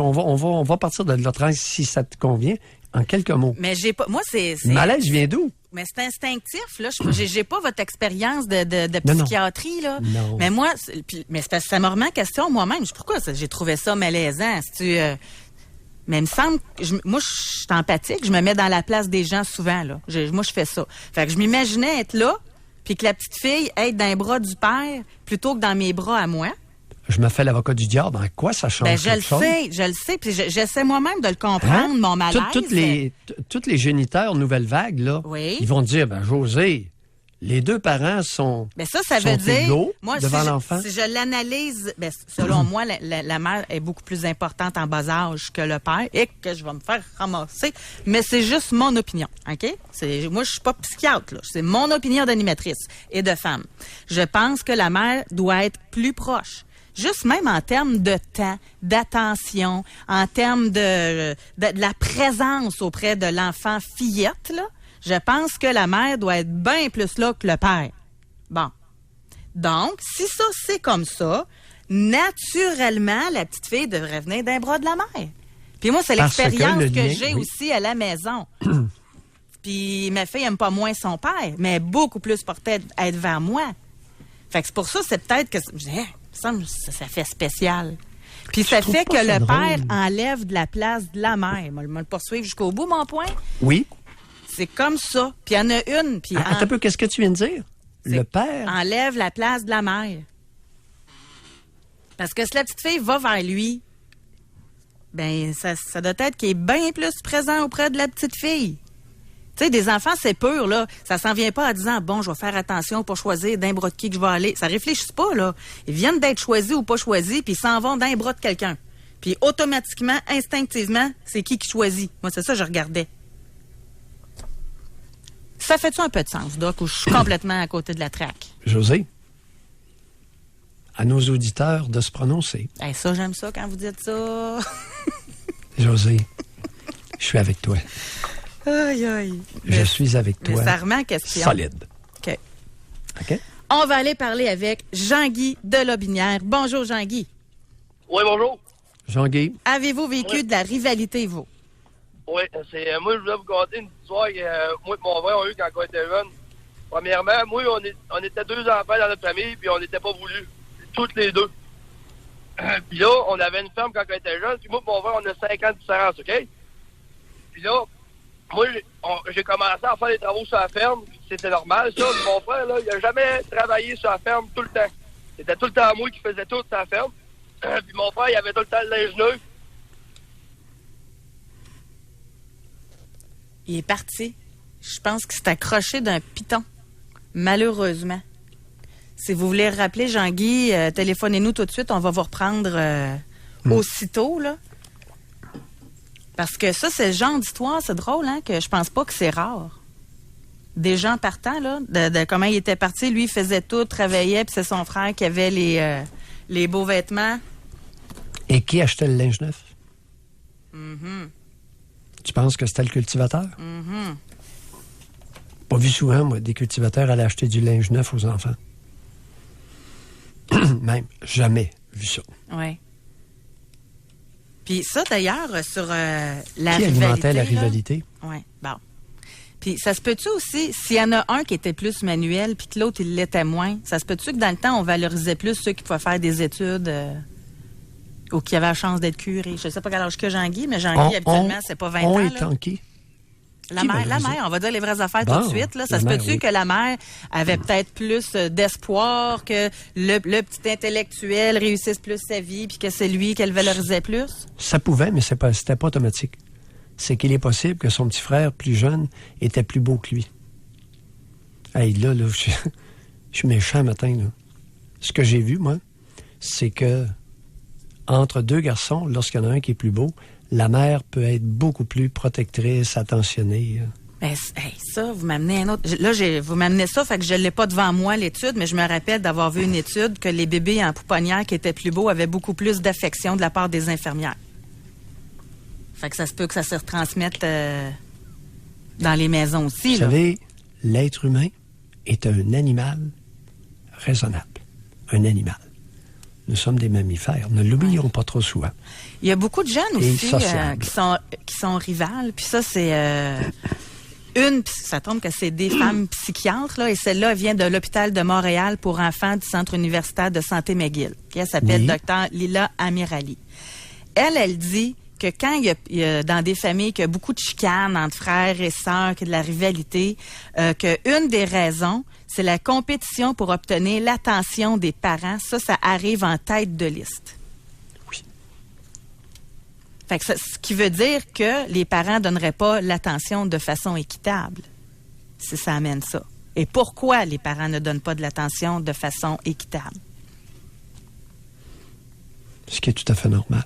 [SPEAKER 2] On va partir de l'autre si ça te convient, en quelques mots.
[SPEAKER 1] Mais j'ai pas... Moi, c'est...
[SPEAKER 2] Malaise vient d'où?
[SPEAKER 1] Mais c'est instinctif, là. J'ai pas votre expérience de psychiatrie, là.
[SPEAKER 2] Non.
[SPEAKER 1] Mais moi... Mais c'est parce que ça me remet en question moi-même. Pourquoi j'ai trouvé ça malaisant? Mais il me semble moi, je suis empathique. Je me mets dans la place des gens souvent, là. Moi, je fais ça. Fait que je m'imaginais être là, puis que la petite fille être dans les bras du père plutôt que dans mes bras à moi.
[SPEAKER 2] Je me fais l'avocat du diable. En quoi ça change quelque chose?
[SPEAKER 1] Je le sais. Puis j'essaie moi-même de le comprendre, mon malaise.
[SPEAKER 2] Toutes les géniteurs nouvelle vague, là, ils vont dire, José, les deux parents sont
[SPEAKER 1] ça veut dire, moi,
[SPEAKER 2] devant l'enfant.
[SPEAKER 1] Si je l'analyse, selon moi, la mère est beaucoup plus importante en bas âge que le père et que je vais me faire ramasser. Mais c'est juste mon opinion, OK? Moi, je suis pas psychiatre, là. C'est mon opinion d'animatrice et de femme. Je pense que la mère doit être plus proche. Juste même en termes de temps, d'attention, en termes de la présence auprès de l'enfant fillette, là, je pense que la mère doit être bien plus là que le père. Bon. Donc, si ça, c'est comme ça, naturellement, la petite fille devrait venir d'un bras de la mère. Puis moi, c'est
[SPEAKER 2] Parce que
[SPEAKER 1] l'expérience
[SPEAKER 2] le
[SPEAKER 1] que
[SPEAKER 2] lien,
[SPEAKER 1] j'ai
[SPEAKER 2] oui.
[SPEAKER 1] aussi à la maison. Puis ma fille aime pas moins son père, mais elle est beaucoup plus portée à être vers moi. Fait que c'est pour ça, c'est peut-être que... Je dis, hey, ça fait spécial. Puis ça
[SPEAKER 2] trouves
[SPEAKER 1] fait
[SPEAKER 2] pas
[SPEAKER 1] que
[SPEAKER 2] ça
[SPEAKER 1] le
[SPEAKER 2] drôle?
[SPEAKER 1] père enlève de la place de la mère. Moi, le poursuivre jusqu'au bout, mon point.
[SPEAKER 2] Oui.
[SPEAKER 1] C'est comme ça. Puis il y en a une. Puis
[SPEAKER 2] Attends un peu, qu'est-ce que tu viens de dire? Le père?
[SPEAKER 1] enlève la place de la mère. Parce que si la petite fille va vers lui, ben ça doit être qu'il est bien plus présent auprès de la petite fille. Tu sais, des enfants, c'est pur, là. Ça s'en vient pas en disant, bon, je vais faire attention pour choisir d'un bras de qui que je vais aller. Ça réfléchit pas, là. Ils viennent d'être choisis ou pas choisis, puis ils s'en vont d'un bras de quelqu'un. Puis automatiquement, instinctivement, c'est qui choisit. Moi, c'est ça que je regardais. Ça fait-tu un peu de sens, Doc, ou je suis complètement à côté de la traque?
[SPEAKER 2] José, à nos auditeurs de se prononcer.
[SPEAKER 1] Hey, ça, j'aime ça quand vous dites ça.
[SPEAKER 2] José, je suis avec toi.
[SPEAKER 1] Aïe, aïe.
[SPEAKER 2] Je suis avec
[SPEAKER 1] Mais
[SPEAKER 2] toi.
[SPEAKER 1] ça remet en question.
[SPEAKER 2] Solide.
[SPEAKER 1] OK.
[SPEAKER 2] OK?
[SPEAKER 1] On va aller parler avec Jean-Guy de Lobinière. Bonjour, Jean-Guy.
[SPEAKER 5] Oui, bonjour.
[SPEAKER 2] Jean-Guy,
[SPEAKER 1] Avez-vous vécu de la rivalité, vous?
[SPEAKER 5] Oui, c'est moi, je voulais vous conter une histoire que moi et mon frère ont eu quand on était jeunes. Premièrement, moi, on était 2 enfants dans notre famille, puis on n'était pas voulus. Toutes les 2. Puis là, on avait une ferme quand on était jeunes, puis moi et mon frère, on a 5 ans de différence, OK? Puis là, moi, j'ai commencé à faire des travaux sur la ferme, puis c'était normal, ça. Puis mon frère, là, il a jamais travaillé sur la ferme tout le temps. C'était tout le temps moi qui faisais tout sur la ferme. Puis mon frère, il avait tout le temps le linge neuf.
[SPEAKER 1] Il est parti. Je pense qu'il s'est accroché d'un piton. Malheureusement. Si vous voulez rappeler, Jean-Guy, téléphonez-nous tout de suite. On va vous reprendre aussitôt, là. Parce que ça, c'est le genre d'histoire, c'est drôle, hein, que je pense pas que c'est rare. Des gens partant, là, de comment il était parti. Lui, il faisait tout, travaillait, puis c'est son frère qui avait les beaux vêtements.
[SPEAKER 2] et qui achetait le linge neuf?
[SPEAKER 1] Mm-hmm.
[SPEAKER 2] Tu penses que c'était le cultivateur?
[SPEAKER 1] Mm-hmm.
[SPEAKER 2] Pas vu souvent, moi, des cultivateurs allaient acheter du linge neuf aux enfants. Même, jamais vu ça.
[SPEAKER 1] Oui. Puis ça, d'ailleurs, sur la
[SPEAKER 2] Qui
[SPEAKER 1] rivalité...
[SPEAKER 2] alimentait la
[SPEAKER 1] là,
[SPEAKER 2] rivalité?
[SPEAKER 1] oui, bon. Puis ça se peut-tu aussi, s'il y en a un qui était plus manuel puis que l'autre, il l'était moins, ça se peut-tu que dans le temps, on valorisait plus ceux qui pouvaient faire des études ou qui avaient la chance d'être curés? Je sais pas quel âge que Jean-Guy, mais Jean-Guy, habituellement, c'est pas 20 ans.
[SPEAKER 2] On
[SPEAKER 1] là.
[SPEAKER 2] est en qui?
[SPEAKER 1] La
[SPEAKER 2] Qui
[SPEAKER 1] mère,
[SPEAKER 2] valorisait?
[SPEAKER 1] on va dire les vraies affaires
[SPEAKER 2] Bon,
[SPEAKER 1] tout de suite. Là. Ça
[SPEAKER 2] la
[SPEAKER 1] se
[SPEAKER 2] mère,
[SPEAKER 1] peut-tu
[SPEAKER 2] oui.
[SPEAKER 1] que la mère avait peut-être plus d'espoir, que le petit intellectuel réussisse plus sa vie, puis que c'est lui qu'elle valorisait plus?
[SPEAKER 2] Ça pouvait, mais c'était pas automatique. C'est qu'il est possible que son petit frère, plus jeune, était plus beau que lui. Hey, là, je suis méchant matin, là. Ce que j'ai vu, moi, c'est que entre deux garçons, lorsqu'il y en a un qui est plus beau, la mère peut être beaucoup plus protectrice, attentionnée.
[SPEAKER 1] Ben, hey, ça, vous m'amenez un autre. Là, vous m'amenez ça, fait que je l'ai pas devant moi, l'étude, mais je me rappelle d'avoir vu une étude que les bébés en pouponnière qui étaient plus beaux avaient beaucoup plus d'affection de la part des infirmières. Fait que ça se peut que ça se retransmette dans les maisons aussi.
[SPEAKER 2] Vous
[SPEAKER 1] Là.
[SPEAKER 2] savez, l'être humain est un animal raisonnable. Un animal. Nous sommes des mammifères. Ne l'oublions pas trop souvent.
[SPEAKER 1] Il y a beaucoup de jeunes
[SPEAKER 2] Et
[SPEAKER 1] aussi
[SPEAKER 2] sociable.
[SPEAKER 1] qui sont rivales. Puis ça, c'est ça tombe que c'est des femmes psychiatres, là, et celle-là elle vient de l'hôpital de Montréal pour enfants du Centre universitaire de santé McGill. Elle s'appelle
[SPEAKER 2] Oui.
[SPEAKER 1] Dr. Lila Amirali. Elle dit que quand il y a dans des familles qu'il y a beaucoup de chicanes entre frères et sœurs, qu'il y a de la rivalité, qu'une des raisons, c'est la compétition pour obtenir l'attention des parents. Ça arrive en tête de liste.
[SPEAKER 2] Oui.
[SPEAKER 1] Fait que ce qui veut dire que les parents donneraient pas l'attention de façon équitable, si ça amène ça. Et pourquoi les parents ne donnent pas de l'attention de façon équitable?
[SPEAKER 2] Ce qui est tout à fait normal.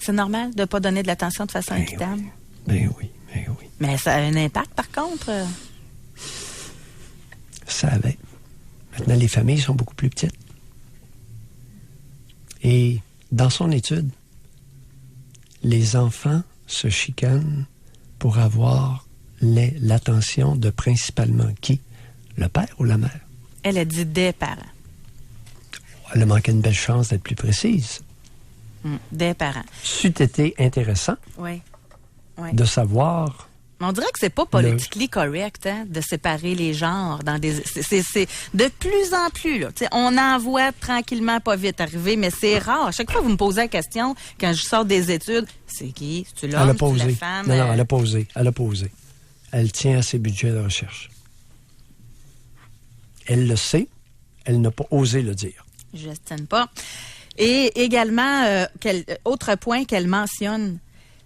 [SPEAKER 1] C'est normal de ne pas donner de l'attention de façon équitable?
[SPEAKER 2] Ben oui, ben oui.
[SPEAKER 1] Mais ça a un impact, par contre.
[SPEAKER 2] Ça avait. Maintenant, les familles sont beaucoup plus petites. Et dans son étude, les enfants se chicanent pour avoir l'attention de principalement qui? Le père ou la mère?
[SPEAKER 1] Elle a dit des parents.
[SPEAKER 2] Elle a manqué une belle chance d'être plus précise.
[SPEAKER 1] Des parents.
[SPEAKER 2] C'eût été intéressant
[SPEAKER 1] Oui.
[SPEAKER 2] de savoir...
[SPEAKER 1] Mais on dirait que c'est pas politiquement correct de séparer les genres dans des. C'est de plus en plus là. T'sais, on en voit tranquillement pas vite arriver, mais c'est rare. À chaque fois que vous me posez la question quand je sors des études, c'est qui? C'est-tu l'homme? C'est-tu la femme?
[SPEAKER 2] Non, elle a posé. Elle a posé. Elle tient à ses budgets de recherche. Elle le sait. Elle n'a pas osé le dire.
[SPEAKER 1] Je n'estime pas. Et également, autre point qu'elle mentionne,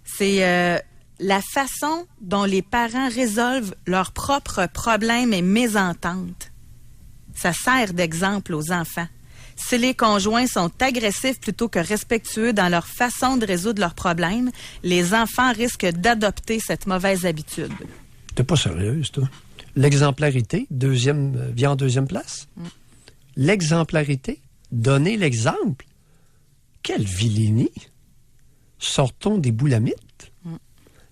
[SPEAKER 1] c'est la façon dont les parents résolvent leurs propres problèmes et mésententes. Ça sert d'exemple aux enfants. Si les conjoints sont agressifs plutôt que respectueux dans leur façon de résoudre leurs problèmes, les enfants risquent d'adopter cette mauvaise habitude.
[SPEAKER 2] T'es pas sérieuse, toi? L'exemplarité, vient en deuxième place. L'exemplarité, donner l'exemple. Quelle vilainie! Sortons des boulamites.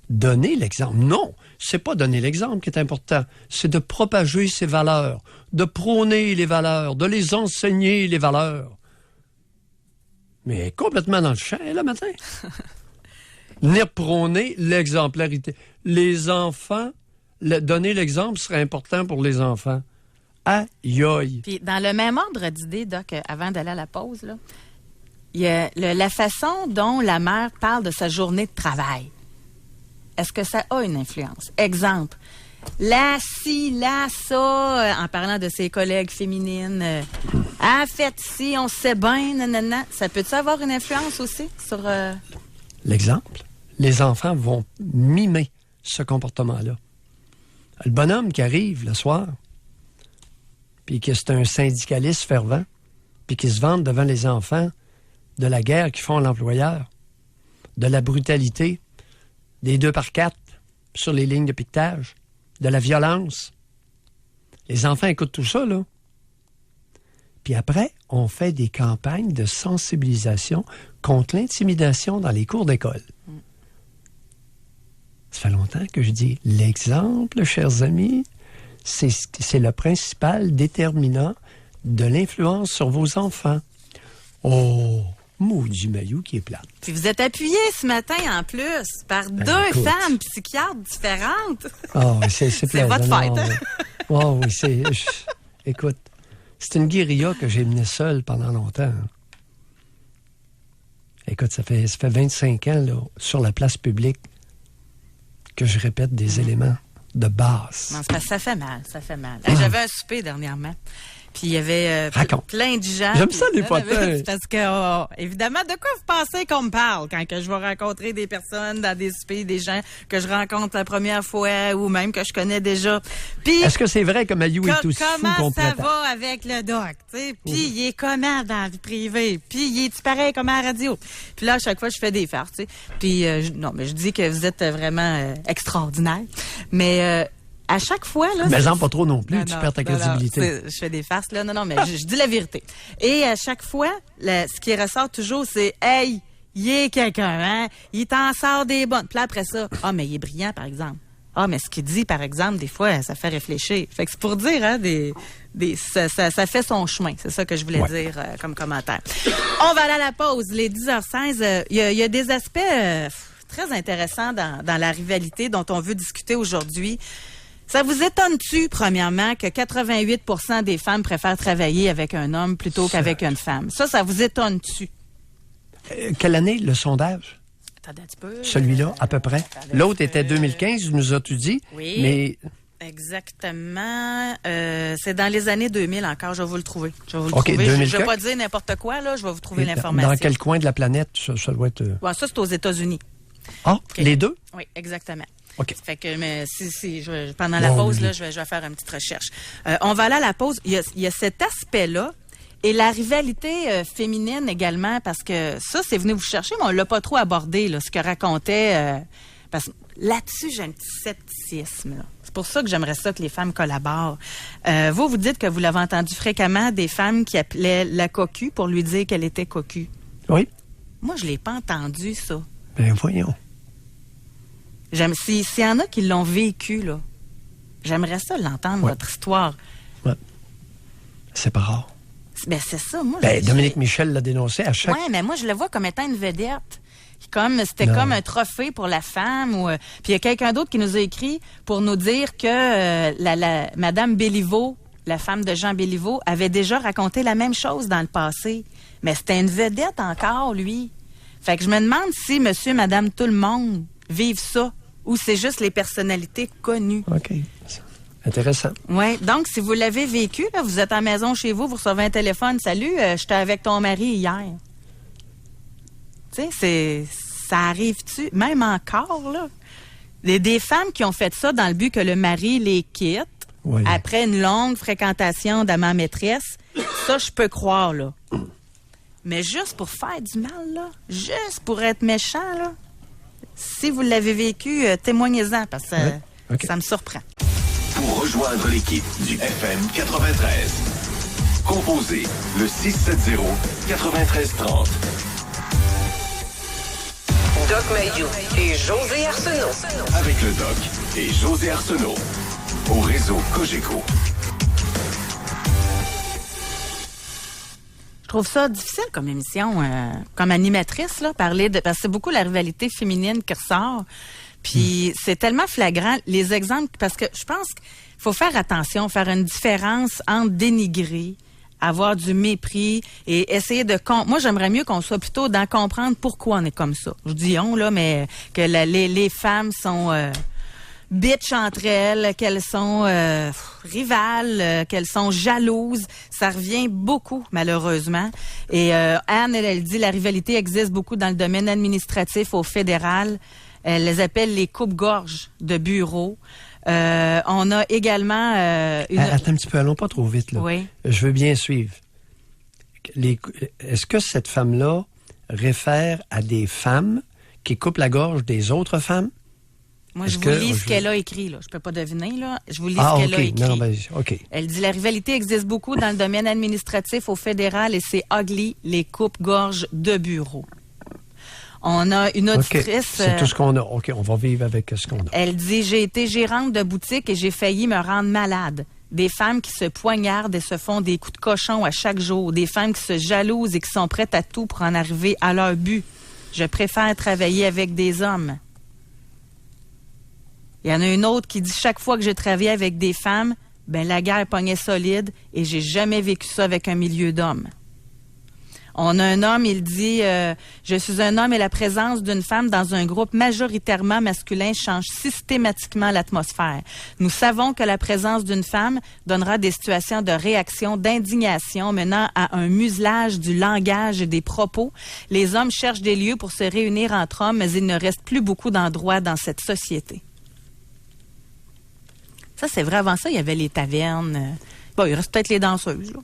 [SPEAKER 2] Donner l'exemple. Non, c'est pas donner l'exemple qui est important. C'est de propager ses valeurs, de prôner les valeurs, de les enseigner les valeurs. Mais complètement dans le champ, là, matin. Venir prôner l'exemplarité. Les enfants, donner l'exemple serait important pour les enfants. Aïe, aïe.
[SPEAKER 1] Puis, dans le même ordre d'idée, Doc, avant d'aller à la pause, là, il y a la façon dont la mère parle de sa journée de travail. Est-ce que ça a une influence? Exemple, là, ci, là, ça, en parlant de ses collègues féminines, fait ci, on sait bien, nanana. Ça peut-tu avoir une influence aussi sur...
[SPEAKER 2] L'exemple? Les enfants vont mimer ce comportement-là. Le bonhomme qui arrive le soir, puis que c'est un syndicaliste fervent, puis qui se vante devant les enfants de la guerre qu'ils font à l'employeur, de la brutalité, des 2x4 sur les lignes de piquetage, de la violence. Les enfants écoutent tout ça, là. Puis après, on fait des campagnes de sensibilisation contre l'intimidation dans les cours d'école. Ça fait longtemps que je dis l'exemple, chers amis, c'est le principal déterminant de l'influence sur vos enfants. Oh, maudit maillot qui est plate.
[SPEAKER 1] Puis vous êtes appuyé ce matin, en plus, par deux femmes psychiatres différentes.
[SPEAKER 2] Oh, c'est
[SPEAKER 1] plaisant. C'est votre fête, hein?
[SPEAKER 2] Oh, oui, écoute, c'est une guérilla que j'ai menée seule pendant longtemps. Écoute, ça fait 25 ans, là, sur la place publique, que je répète des éléments de base.
[SPEAKER 1] Non, c'est parce que ça fait mal, ça fait mal. J'avais un souper dernièrement. Puis il y avait plein de gens.
[SPEAKER 2] J'aime ça, les potins.
[SPEAKER 1] Parce que, évidemment, de quoi vous pensez qu'on me parle quand que je vais rencontrer des personnes dans des soupers, des gens que je rencontre la première fois ou même que je connais déjà. Puis,
[SPEAKER 2] est-ce que c'est vrai que Maillot est aussi fou qu'on
[SPEAKER 1] Comment ça va avec le doc, tu sais? Puis il est comment dans la vie privée? Puis il est pareil comme à la radio? Puis là, à chaque fois, je fais des farces, tu sais. Puis, non, mais je dis que vous êtes vraiment extraordinaire. Mais... à chaque fois, là...
[SPEAKER 2] Mais en pas trop non plus, tu perds ta crédibilité.
[SPEAKER 1] Je fais des farces, là. Non, mais je dis la vérité. Et à chaque fois, ce qui ressort toujours, c'est « Hey, il est quelqu'un, hein? Il t'en sort des bonnes. » Puis là, après ça, « Ah, mais il est brillant, par exemple. » Ah, mais ce qu'il dit, par exemple, des fois, ça fait réfléchir. Fait que c'est pour dire, hein, ça fait son chemin. C'est ça que je voulais dire comme commentaire. On va aller à la pause. Les 10h16, il y a des aspects très intéressants dans la rivalité dont on veut discuter aujourd'hui. Ça vous étonne-tu, premièrement, que 88% des femmes préfèrent travailler avec un homme plutôt qu'avec une femme? Ça vous étonne-tu?
[SPEAKER 2] Quelle année, le sondage?
[SPEAKER 1] Attendez un petit peu.
[SPEAKER 2] Celui-là, à peu près. L'autre était 2015, nous as-tu dit?
[SPEAKER 1] Oui.
[SPEAKER 2] Mais...
[SPEAKER 1] exactement. C'est dans les années 2000 encore, je vais vous le trouver. Je vais vous le
[SPEAKER 2] trouver. 2000
[SPEAKER 1] je ne vais pas dire n'importe quoi, là. Je vais vous trouver l'information.
[SPEAKER 2] Dans quel coin de la planète ça doit être...
[SPEAKER 1] Ouais, ça, c'est aux États-Unis.
[SPEAKER 2] Ah, okay. Les deux?
[SPEAKER 1] Oui, exactement.
[SPEAKER 2] OK.
[SPEAKER 1] Fait que pendant la pause, là, je vais faire une petite recherche. On va aller à la pause. Il y a cet aspect-là et la rivalité féminine également, parce que ça, c'est venu vous chercher, mais on l'a pas trop abordé, là, ce que racontait... parce que là-dessus, j'ai un petit scepticisme. Là. C'est pour ça que j'aimerais ça que les femmes collaborent. Vous dites que vous l'avez entendu fréquemment, des femmes qui appelaient la cocu pour lui dire qu'elle était cocu.
[SPEAKER 2] Oui.
[SPEAKER 1] Moi, je l'ai pas entendu, ça.
[SPEAKER 2] Ben voyons.
[SPEAKER 1] S'il y en a qui l'ont vécu, là, j'aimerais ça l'entendre, votre histoire.
[SPEAKER 2] Ouais. C'est pas rare.
[SPEAKER 1] Ben, c'est ça. Moi,
[SPEAKER 2] Dominique Michel l'a dénoncé à chaque...
[SPEAKER 1] Oui, mais moi, je le vois comme étant une vedette. C'était
[SPEAKER 2] Non.
[SPEAKER 1] comme un trophée pour la femme. Puis il y a quelqu'un d'autre qui nous a écrit pour nous dire que Madame Béliveau, la femme de Jean Béliveau, avait déjà raconté la même chose dans le passé. Mais c'était une vedette encore, lui. Fait que je me demande si monsieur, madame, tout le monde vivent ça ou c'est juste les personnalités connues.
[SPEAKER 2] OK. Intéressant.
[SPEAKER 1] Oui. Donc, si vous l'avez vécu, là, vous êtes à la maison chez vous, vous recevez un téléphone. Salut, j'étais avec ton mari hier. Tu sais, ça arrive-tu, même encore, là? Des femmes qui ont fait ça dans le but que le mari les quitte après une longue fréquentation d'amant-maîtresse, ça, je peux croire, là. Mais juste pour faire du mal, là, juste pour être méchant, là, si vous l'avez vécu, témoignez-en, parce que ça me surprend.
[SPEAKER 3] Pour rejoindre l'équipe du FM 93, composez le 670-9330.
[SPEAKER 4] Doc Mayou et José Arsenault.
[SPEAKER 3] Avec le Doc et José Arsenault. Au réseau Cogeco.
[SPEAKER 1] Je trouve ça difficile comme émission, comme animatrice, là, parce que c'est beaucoup la rivalité féminine qui ressort. Puis c'est tellement flagrant, les exemples, parce que je pense qu'il faut faire attention, faire une différence entre dénigrer, avoir du mépris et essayer de... Moi, j'aimerais mieux qu'on soit plutôt dans comprendre pourquoi on est comme ça. Je dis on, là, mais que les femmes sont bitch entre elles, qu'elles sont rivales, qu'elles sont jalouses. Ça revient beaucoup, malheureusement. Et Anne, elle dit, la rivalité existe beaucoup dans le domaine administratif au fédéral. Elle les appelle les coupes-gorges de bureau. On a également...
[SPEAKER 2] Attends un petit peu, allons pas trop vite, là.
[SPEAKER 1] Oui.
[SPEAKER 2] Je veux bien suivre. Est-ce que cette femme-là réfère à des femmes qui coupent la gorge des autres femmes?
[SPEAKER 1] Moi, je vous lis ce qu'elle a écrit, là. Je peux pas deviner, là. Je vous lis
[SPEAKER 2] ce
[SPEAKER 1] qu'elle a écrit.
[SPEAKER 2] Non, OK.
[SPEAKER 1] Elle dit, la rivalité existe beaucoup dans le domaine administratif au fédéral et c'est ugly, les coupes-gorges de bureau. On a une auditrice...
[SPEAKER 2] C'est tout ce qu'on a. OK, on va vivre avec ce qu'on a.
[SPEAKER 1] Elle dit, j'ai été gérante de boutique et j'ai failli me rendre malade. Des femmes qui se poignardent et se font des coups de cochon à chaque jour. Des femmes qui se jalousent et qui sont prêtes à tout pour en arriver à leur but. Je préfère travailler avec des hommes. Il y en a une autre qui dit, chaque fois que j'ai travaillé avec des femmes, la guerre pognait solide et j'ai jamais vécu ça avec un milieu d'hommes. On a un homme, il dit, je suis un homme et la présence d'une femme dans un groupe majoritairement masculin change systématiquement l'atmosphère. Nous savons que la présence d'une femme donnera des situations de réaction, d'indignation, menant à un muselage du langage et des propos. Les hommes cherchent des lieux pour se réunir entre hommes, mais il ne reste plus beaucoup d'endroits dans cette société. Ça, c'est vrai. Avant ça, il y avait les tavernes. Bon, il reste peut-être les danseuses, là.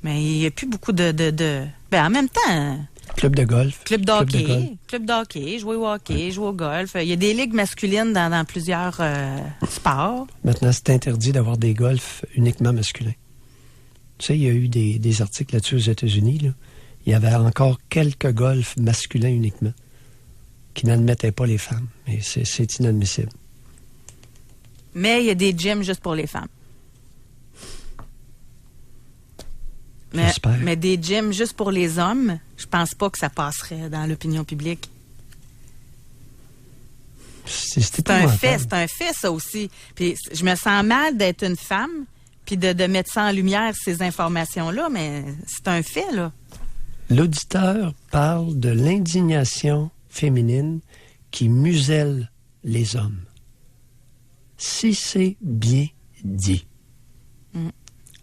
[SPEAKER 1] Mais il n'y a plus beaucoup en même temps...
[SPEAKER 2] Club de golf.
[SPEAKER 1] Club d'hockey, jouer au hockey, jouer au golf. Il y a des ligues masculines dans plusieurs sports.
[SPEAKER 2] Maintenant, c'est interdit d'avoir des golfs uniquement masculins. Tu sais, il y a eu des articles là-dessus aux États-Unis, là. Il y avait encore quelques golfs masculins uniquement qui n'admettaient pas les femmes. Mais c'est inadmissible.
[SPEAKER 1] Mais il y a des gyms juste pour les femmes. Mais des gyms juste pour les hommes, je pense pas que ça passerait dans l'opinion publique. C'est un fait, ça aussi. Puis je me sens mal d'être une femme, puis de mettre ça en lumière, ces informations-là, mais c'est un fait, là.
[SPEAKER 2] L'auditeur parle de l'indignation féminine qui muselle les hommes. Si c'est bien dit.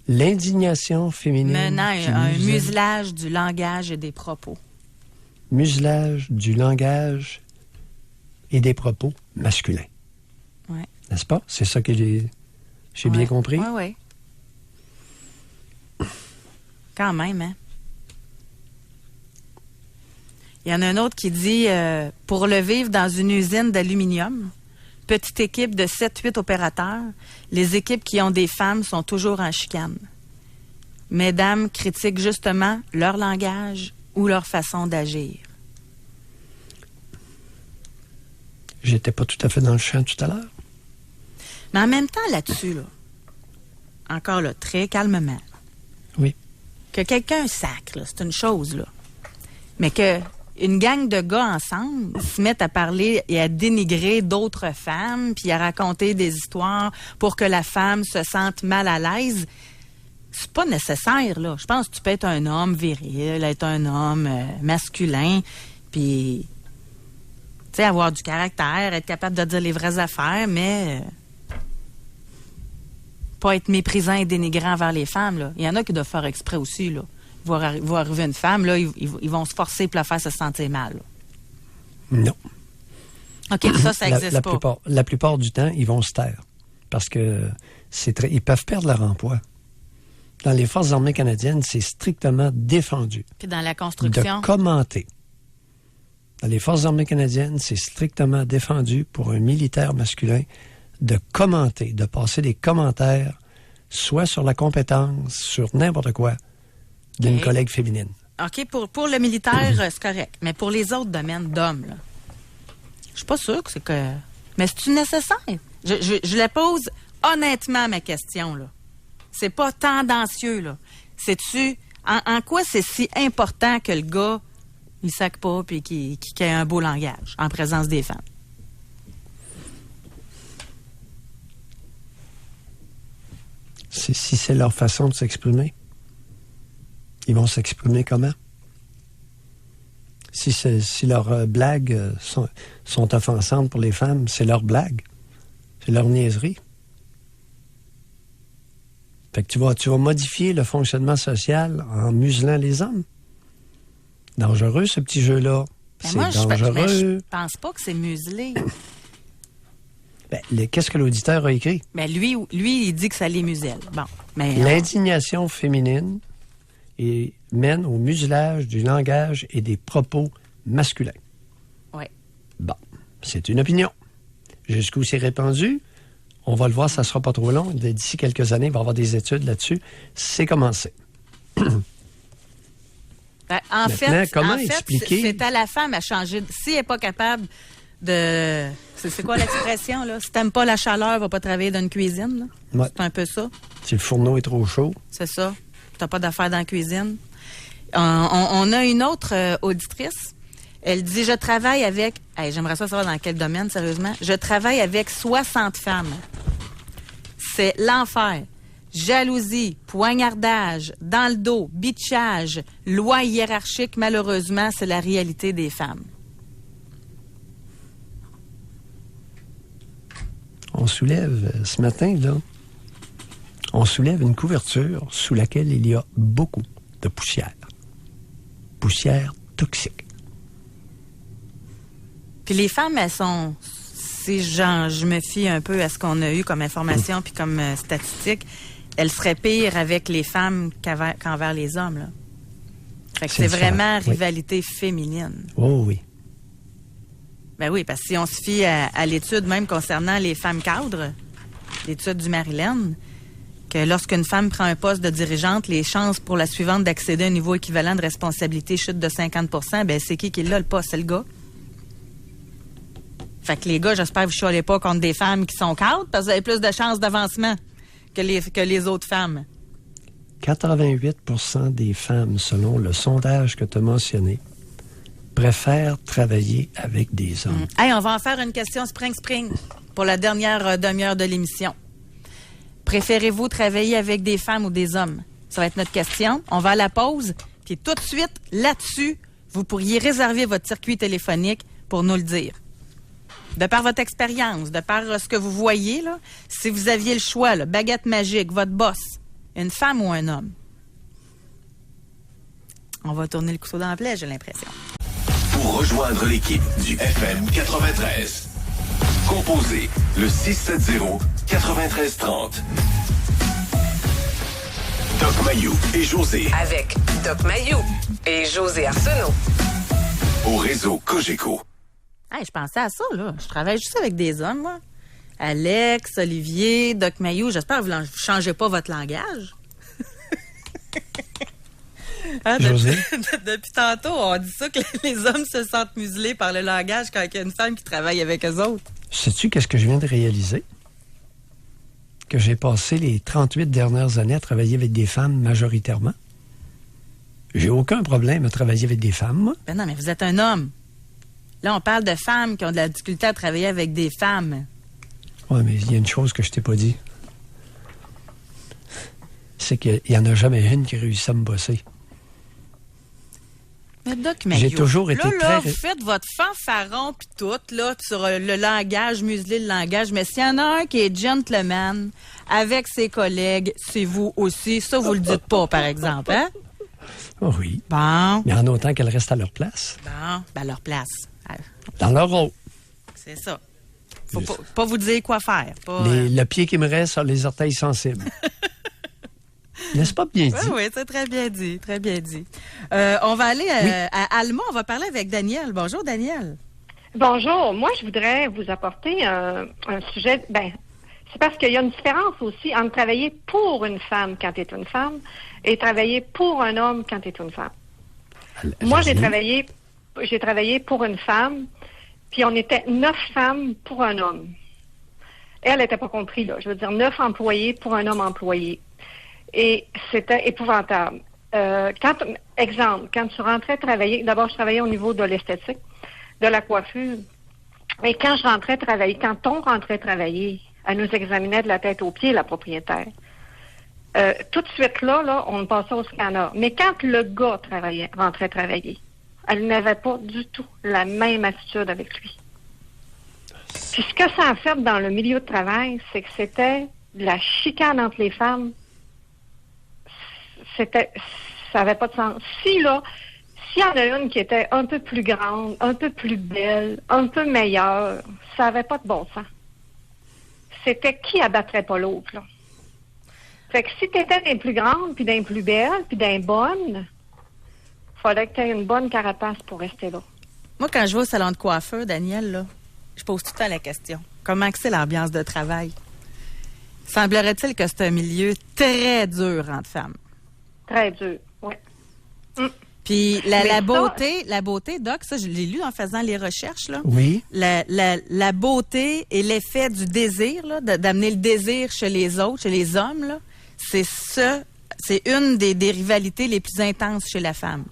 [SPEAKER 2] L'indignation féminine...
[SPEAKER 1] Menant un muselage du langage et des propos.
[SPEAKER 2] Muselage du langage et des propos masculins.
[SPEAKER 1] Oui.
[SPEAKER 2] N'est-ce pas? C'est ça que j'ai bien compris?
[SPEAKER 1] Oui. Quand même, hein? Il y en a un autre qui dit, pour le vivre dans une usine d'aluminium, petite équipe de 7-8 opérateurs, les équipes qui ont des femmes sont toujours en chicane. Mesdames critiquent justement leur langage ou leur façon d'agir.
[SPEAKER 2] J'étais pas tout à fait dans le champ tout à l'heure.
[SPEAKER 1] Mais en même temps, là-dessus, là, encore là, très calmement,
[SPEAKER 2] Oui.
[SPEAKER 1] que quelqu'un sacre, là, c'est une chose, là. Mais que une gang de gars ensemble se mettent à parler et à dénigrer d'autres femmes, puis à raconter des histoires pour que la femme se sente mal à l'aise, c'est pas nécessaire, là. Je pense que tu peux être un homme viril, être un homme masculin, puis, tu sais, avoir du caractère, être capable de dire les vraies affaires, mais pas être méprisant et dénigrant envers les femmes, là. Il y en a qui doivent faire exprès aussi, là. Va arriver une femme, là, ils vont se forcer pour la faire se sentir mal, là.
[SPEAKER 2] Non.
[SPEAKER 1] OK, ça existe pas.
[SPEAKER 2] La plupart du temps, ils vont se taire. Parce que ils peuvent perdre leur emploi. Dans les Forces armées canadiennes, c'est strictement défendu.
[SPEAKER 1] Puis dans la construction?
[SPEAKER 2] De commenter. Dans les Forces armées canadiennes, c'est strictement défendu pour un militaire masculin de commenter, de passer des commentaires, soit sur la compétence, sur n'importe quoi, d'une collègue féminine.
[SPEAKER 1] OK, pour le militaire, c'est correct. Mais pour les autres domaines d'hommes, là, je suis pas sûre que c'est que... Mais c'est-tu nécessaire? Je la pose honnêtement, ma question, là. C'est pas tendancieux, là. C'est-tu... En quoi c'est si important que le gars, il sac pas puis qu'il ait un beau langage en présence des femmes?
[SPEAKER 2] Si c'est leur façon de s'exprimer. Ils vont s'exprimer comment? Si leurs blagues sont offensantes pour les femmes, c'est leur blague. C'est leur niaiserie. Fait que tu vas modifier le fonctionnement social en muselant les hommes. Dangereux, ce petit jeu-là.
[SPEAKER 1] Ben
[SPEAKER 2] c'est
[SPEAKER 1] moi,
[SPEAKER 2] dangereux.
[SPEAKER 1] Je pense pas que c'est muselé.
[SPEAKER 2] Qu'est-ce que l'auditeur a écrit?
[SPEAKER 1] Ben lui, il dit que ça les muselle. Bon, mais...
[SPEAKER 2] L'indignation féminine mène au muselage du langage et des propos masculins.
[SPEAKER 1] Oui.
[SPEAKER 2] Bon, c'est une opinion. Jusqu'où c'est répandu, on va le voir, ça ne sera pas trop long. D'ici quelques années, il va y avoir des études là-dessus. C'est commencé.
[SPEAKER 1] En fait,
[SPEAKER 2] expliquer...
[SPEAKER 1] c'est à la femme à changer. Si elle n'est pas capable de... C'est quoi l'expression, là? Si t'aimes pas la chaleur, va pas travailler dans une cuisine, là.
[SPEAKER 2] Ouais.
[SPEAKER 1] C'est un peu ça.
[SPEAKER 2] Si le fourneau est trop chaud.
[SPEAKER 1] C'est ça. T'as pas d'affaires dans la cuisine. On a une autre auditrice. Elle dit, je travaille avec... Hey, j'aimerais ça savoir dans quel domaine, sérieusement. Je travaille avec 60 femmes. C'est l'enfer. Jalousie, poignardage, dans le dos, bitchage, loi hiérarchique, malheureusement, c'est la réalité des femmes.
[SPEAKER 2] On soulève, ce matin, là, on soulève une couverture sous laquelle il y a beaucoup de poussière. Poussière toxique.
[SPEAKER 1] Puis les femmes, elles sont... Si je me fie un peu à ce qu'on a eu comme information puis comme statistique, elles seraient pires avec les femmes qu'envers les hommes, là. Fait que c'est vraiment rivalité féminine.
[SPEAKER 2] Oh oui.
[SPEAKER 1] Ben oui, parce que si on se fie à l'étude même concernant les femmes cadres, l'étude du Maryland, que lorsqu'une femme prend un poste de dirigeante, les chances pour la suivante d'accéder à un niveau équivalent de responsabilité chutent de 50 %. Ben c'est qui l'a le poste? C'est le gars. Fait que les gars, j'espère que vous ne chialez pas contre des femmes qui sont cadres parce que vous avez plus de chances d'avancement que les autres femmes.
[SPEAKER 2] 88 % des femmes, selon le sondage que tu as mentionné, préfèrent travailler avec des hommes.
[SPEAKER 1] Hey, on va en faire une question spring pour la dernière demi-heure de l'émission. Préférez-vous travailler avec des femmes ou des hommes? Ça va être notre question. On va à la pause. Puis tout de suite, là-dessus, vous pourriez réserver votre circuit téléphonique pour nous le dire. De par votre expérience, de par ce que vous voyez, là, si vous aviez le choix, là, baguette magique, votre boss, une femme ou un homme? On va tourner le couteau dans la plaie, j'ai l'impression.
[SPEAKER 3] Pour rejoindre l'équipe du FM 93, composez le 670-9330. Doc Mayou et José.
[SPEAKER 4] Avec Doc Mayou et José Arsenault.
[SPEAKER 3] Au réseau Cogeco.
[SPEAKER 1] Hey, je pensais à ça, là. Je travaille juste avec des hommes, moi. Alex, Olivier, Doc Mayou. J'espère que vous ne changez pas votre langage. Hein,
[SPEAKER 2] José?
[SPEAKER 1] Depuis tantôt, on dit ça que les hommes se sentent muselés par le langage quand il y a une femme qui travaille avec eux autres.
[SPEAKER 2] Sais-tu qu'est-ce que je viens de réaliser? que j'ai passé les 38 dernières années à travailler avec des femmes majoritairement. J'ai aucun problème à travailler avec des femmes, moi.
[SPEAKER 1] Ben non, mais vous êtes un homme. Là, on parle de femmes qui ont de la difficulté à travailler avec des femmes.
[SPEAKER 2] Oui, mais il y a une chose que je t'ai pas dit. C'est qu'il n'y en a jamais une qui réussit à me bosser.
[SPEAKER 1] Mais Doc Mayo,
[SPEAKER 2] J'ai toujours été
[SPEAKER 1] là,
[SPEAKER 2] très...
[SPEAKER 1] vous faites votre fanfaron puis tout, là, sur le langage, museler le langage, mais s'il y en a un qui est gentleman avec ses collègues, c'est vous aussi. Ça, vous le dites pas, par exemple, hein?
[SPEAKER 2] Oh oui.
[SPEAKER 1] Bon.
[SPEAKER 2] Mais en autant qu'elles restent à leur place.
[SPEAKER 1] Bon, ben, à leur place.
[SPEAKER 2] Dans leur rôle.
[SPEAKER 1] C'est ça. Faut pas vous dire quoi faire. Pas,
[SPEAKER 2] Le pied qui me reste a les orteils sensibles. N'est-ce pas bien dit?
[SPEAKER 1] Oui, c'est très bien dit, très bien dit. On va aller à Alma, on va parler avec Daniel. Bonjour, Daniel.
[SPEAKER 6] Bonjour. Moi, je voudrais vous apporter un sujet. Ben, c'est parce qu'il y a une différence aussi entre travailler pour une femme quand tu es une femme et travailler pour un homme quand tu es une femme. Moi, j'ai travaillé pour une femme, puis on était 9 femmes pour un homme. Elle n'était pas compris, là. Je veux dire, 9 employés pour un homme employé. Et c'était épouvantable. Exemple, quand tu rentrais travailler, d'abord, je travaillais au niveau de l'esthétique, de la coiffure. Mais quand on rentrait travailler, elle nous examinait de la tête aux pieds, la propriétaire. Tout de suite là, on passait au scanner. Mais quand le gars rentrait travailler, elle n'avait pas du tout la même attitude avec lui. Puis ce que ça a fait dans le milieu de travail, c'est que c'était de la chicane entre les femmes. Ça n'avait pas de sens. S'il y en a une qui était un peu plus grande, un peu plus belle, un peu meilleure, ça n'avait pas de bon sens. C'était qui abattrait pas l'autre, là. Fait que si tu étais d'un plus grande, puis d'un plus belle, puis d'un bonne, fallait que tu aies une bonne carapace pour rester là.
[SPEAKER 1] Moi, quand je vais au salon de coiffeur, Daniel, là, je pose tout le temps la question. Comment que c'est l'ambiance de travail? Semblerait-il que c'est un milieu très dur entre femmes?
[SPEAKER 6] Très dur, oui.
[SPEAKER 1] Puis la beauté, Doc, ça, je l'ai lu en faisant les recherches, là.
[SPEAKER 2] Oui.
[SPEAKER 1] La beauté et l'effet du désir, là, d'amener le désir chez les autres, chez les hommes, là, c'est une des rivalités les plus intenses chez la femme.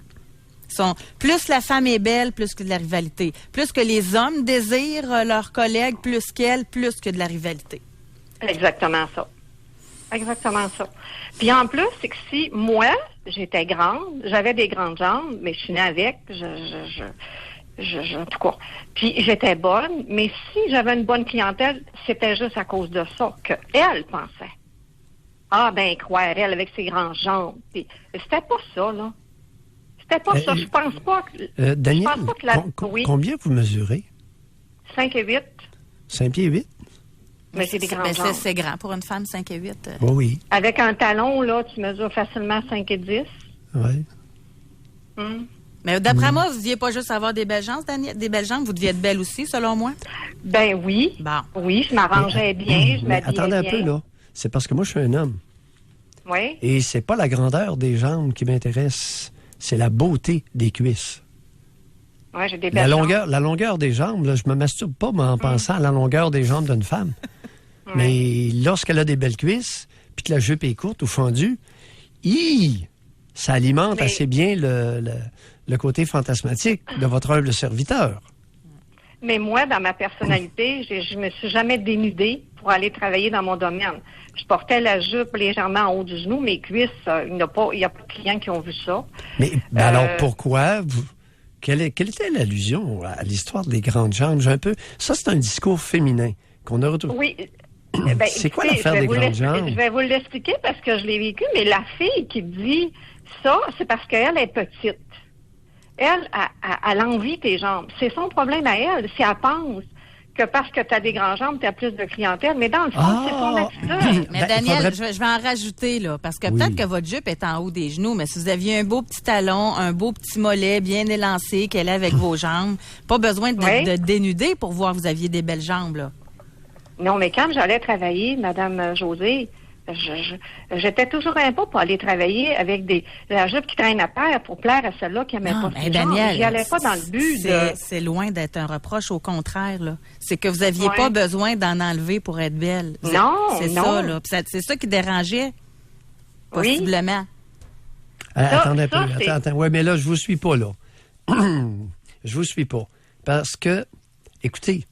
[SPEAKER 1] Plus la femme est belle, plus que de la rivalité. Plus que les hommes désirent leurs collègues, plus qu'elle, plus que de la rivalité.
[SPEAKER 6] Exactement ça. Exactement ça. Puis en plus, c'est que si moi, j'étais grande, j'avais des grandes jambes, mais je suis née avec, en tout cas. Puis j'étais bonne, mais si j'avais une bonne clientèle, c'était juste à cause de ça qu'elle pensait. Ah, ben, croire, elle, avec ses grandes jambes. Puis, c'était pas ça, là. C'était pas ça. Je pense pas que...
[SPEAKER 2] Daniel,
[SPEAKER 6] je pense pas que
[SPEAKER 2] oui. Combien vous mesurez?
[SPEAKER 6] 5 et 8.
[SPEAKER 2] 5 pieds 8?
[SPEAKER 6] Mais c'est des grandes jambes.
[SPEAKER 1] C'est grand pour une femme, 5 et 8.
[SPEAKER 2] Oui.
[SPEAKER 6] Avec un talon, là, tu mesures facilement 5 et 10.
[SPEAKER 2] Oui.
[SPEAKER 1] Mais d'après moi, vous ne deviez pas juste avoir des belles jambes, Daniel, des belles jambes, vous deviez être belle aussi, selon moi.
[SPEAKER 6] Ben oui.
[SPEAKER 1] Bon.
[SPEAKER 6] Oui, je m'arrangeais bien, je m'habillais bien.
[SPEAKER 2] Attendez un peu, là. C'est parce que moi, je suis un homme.
[SPEAKER 6] Oui.
[SPEAKER 2] Et c'est pas la grandeur des jambes qui m'intéresse, c'est la beauté des cuisses.
[SPEAKER 6] Oui, j'ai des belles jambes.
[SPEAKER 2] La longueur des jambes, là, je me masturbe pas en pensant à la longueur des jambes d'une femme. Mais lorsqu'elle a des belles cuisses, puis que la jupe est courte ou fendue, ça alimente assez bien le côté fantasmatique de votre humble serviteur.
[SPEAKER 6] Mais moi, dans ma personnalité, je me suis jamais dénudée pour aller travailler dans mon domaine. Je portais la jupe légèrement en haut du genou, mes cuisses, il n'y a pas de clients qui ont vu ça.
[SPEAKER 2] Mais alors pourquoi quelle était l'allusion à l'histoire des grandes jambes? Ça, c'est un discours féminin qu'on a retrouvé.
[SPEAKER 6] Oui.
[SPEAKER 2] C'est quoi l'affaire des grandes jambes?
[SPEAKER 6] Je vais vous l'expliquer parce que je l'ai vécu, mais la fille qui dit ça, c'est parce qu'elle est petite. Elle envie tes jambes. C'est son problème à elle. Si elle pense que parce que tu as des grandes jambes, tu as plus de clientèle, mais dans le fond, c'est son attitude.
[SPEAKER 1] Mais Daniel, je vais en rajouter, là, parce que peut-être que votre jupe est en haut des genoux, mais si vous aviez un beau petit talon, un beau petit mollet bien élancé, qu'elle est avec vos jambes, pas besoin de dénuder pour voir que vous aviez des belles jambes, là.
[SPEAKER 6] Non, mais quand j'allais travailler, Madame Josée, j'étais toujours un peu pour aller travailler avec la jupe qui traîne à terre pour plaire à ceux-là qui n'aimaient pas ce genre.
[SPEAKER 1] Daniel,
[SPEAKER 6] j'y allais pas dans le but
[SPEAKER 1] c'est loin d'être un reproche, au contraire, là. C'est que vous aviez pas besoin d'en enlever pour être belle.
[SPEAKER 6] Non,
[SPEAKER 1] c'est
[SPEAKER 6] non.
[SPEAKER 1] ça, là. Puis c'est ça qui dérangeait, possiblement.
[SPEAKER 2] Attendez un peu. Attends. Oui, mais là, je vous suis pas, là. Je vous suis pas. Parce que, écoutez,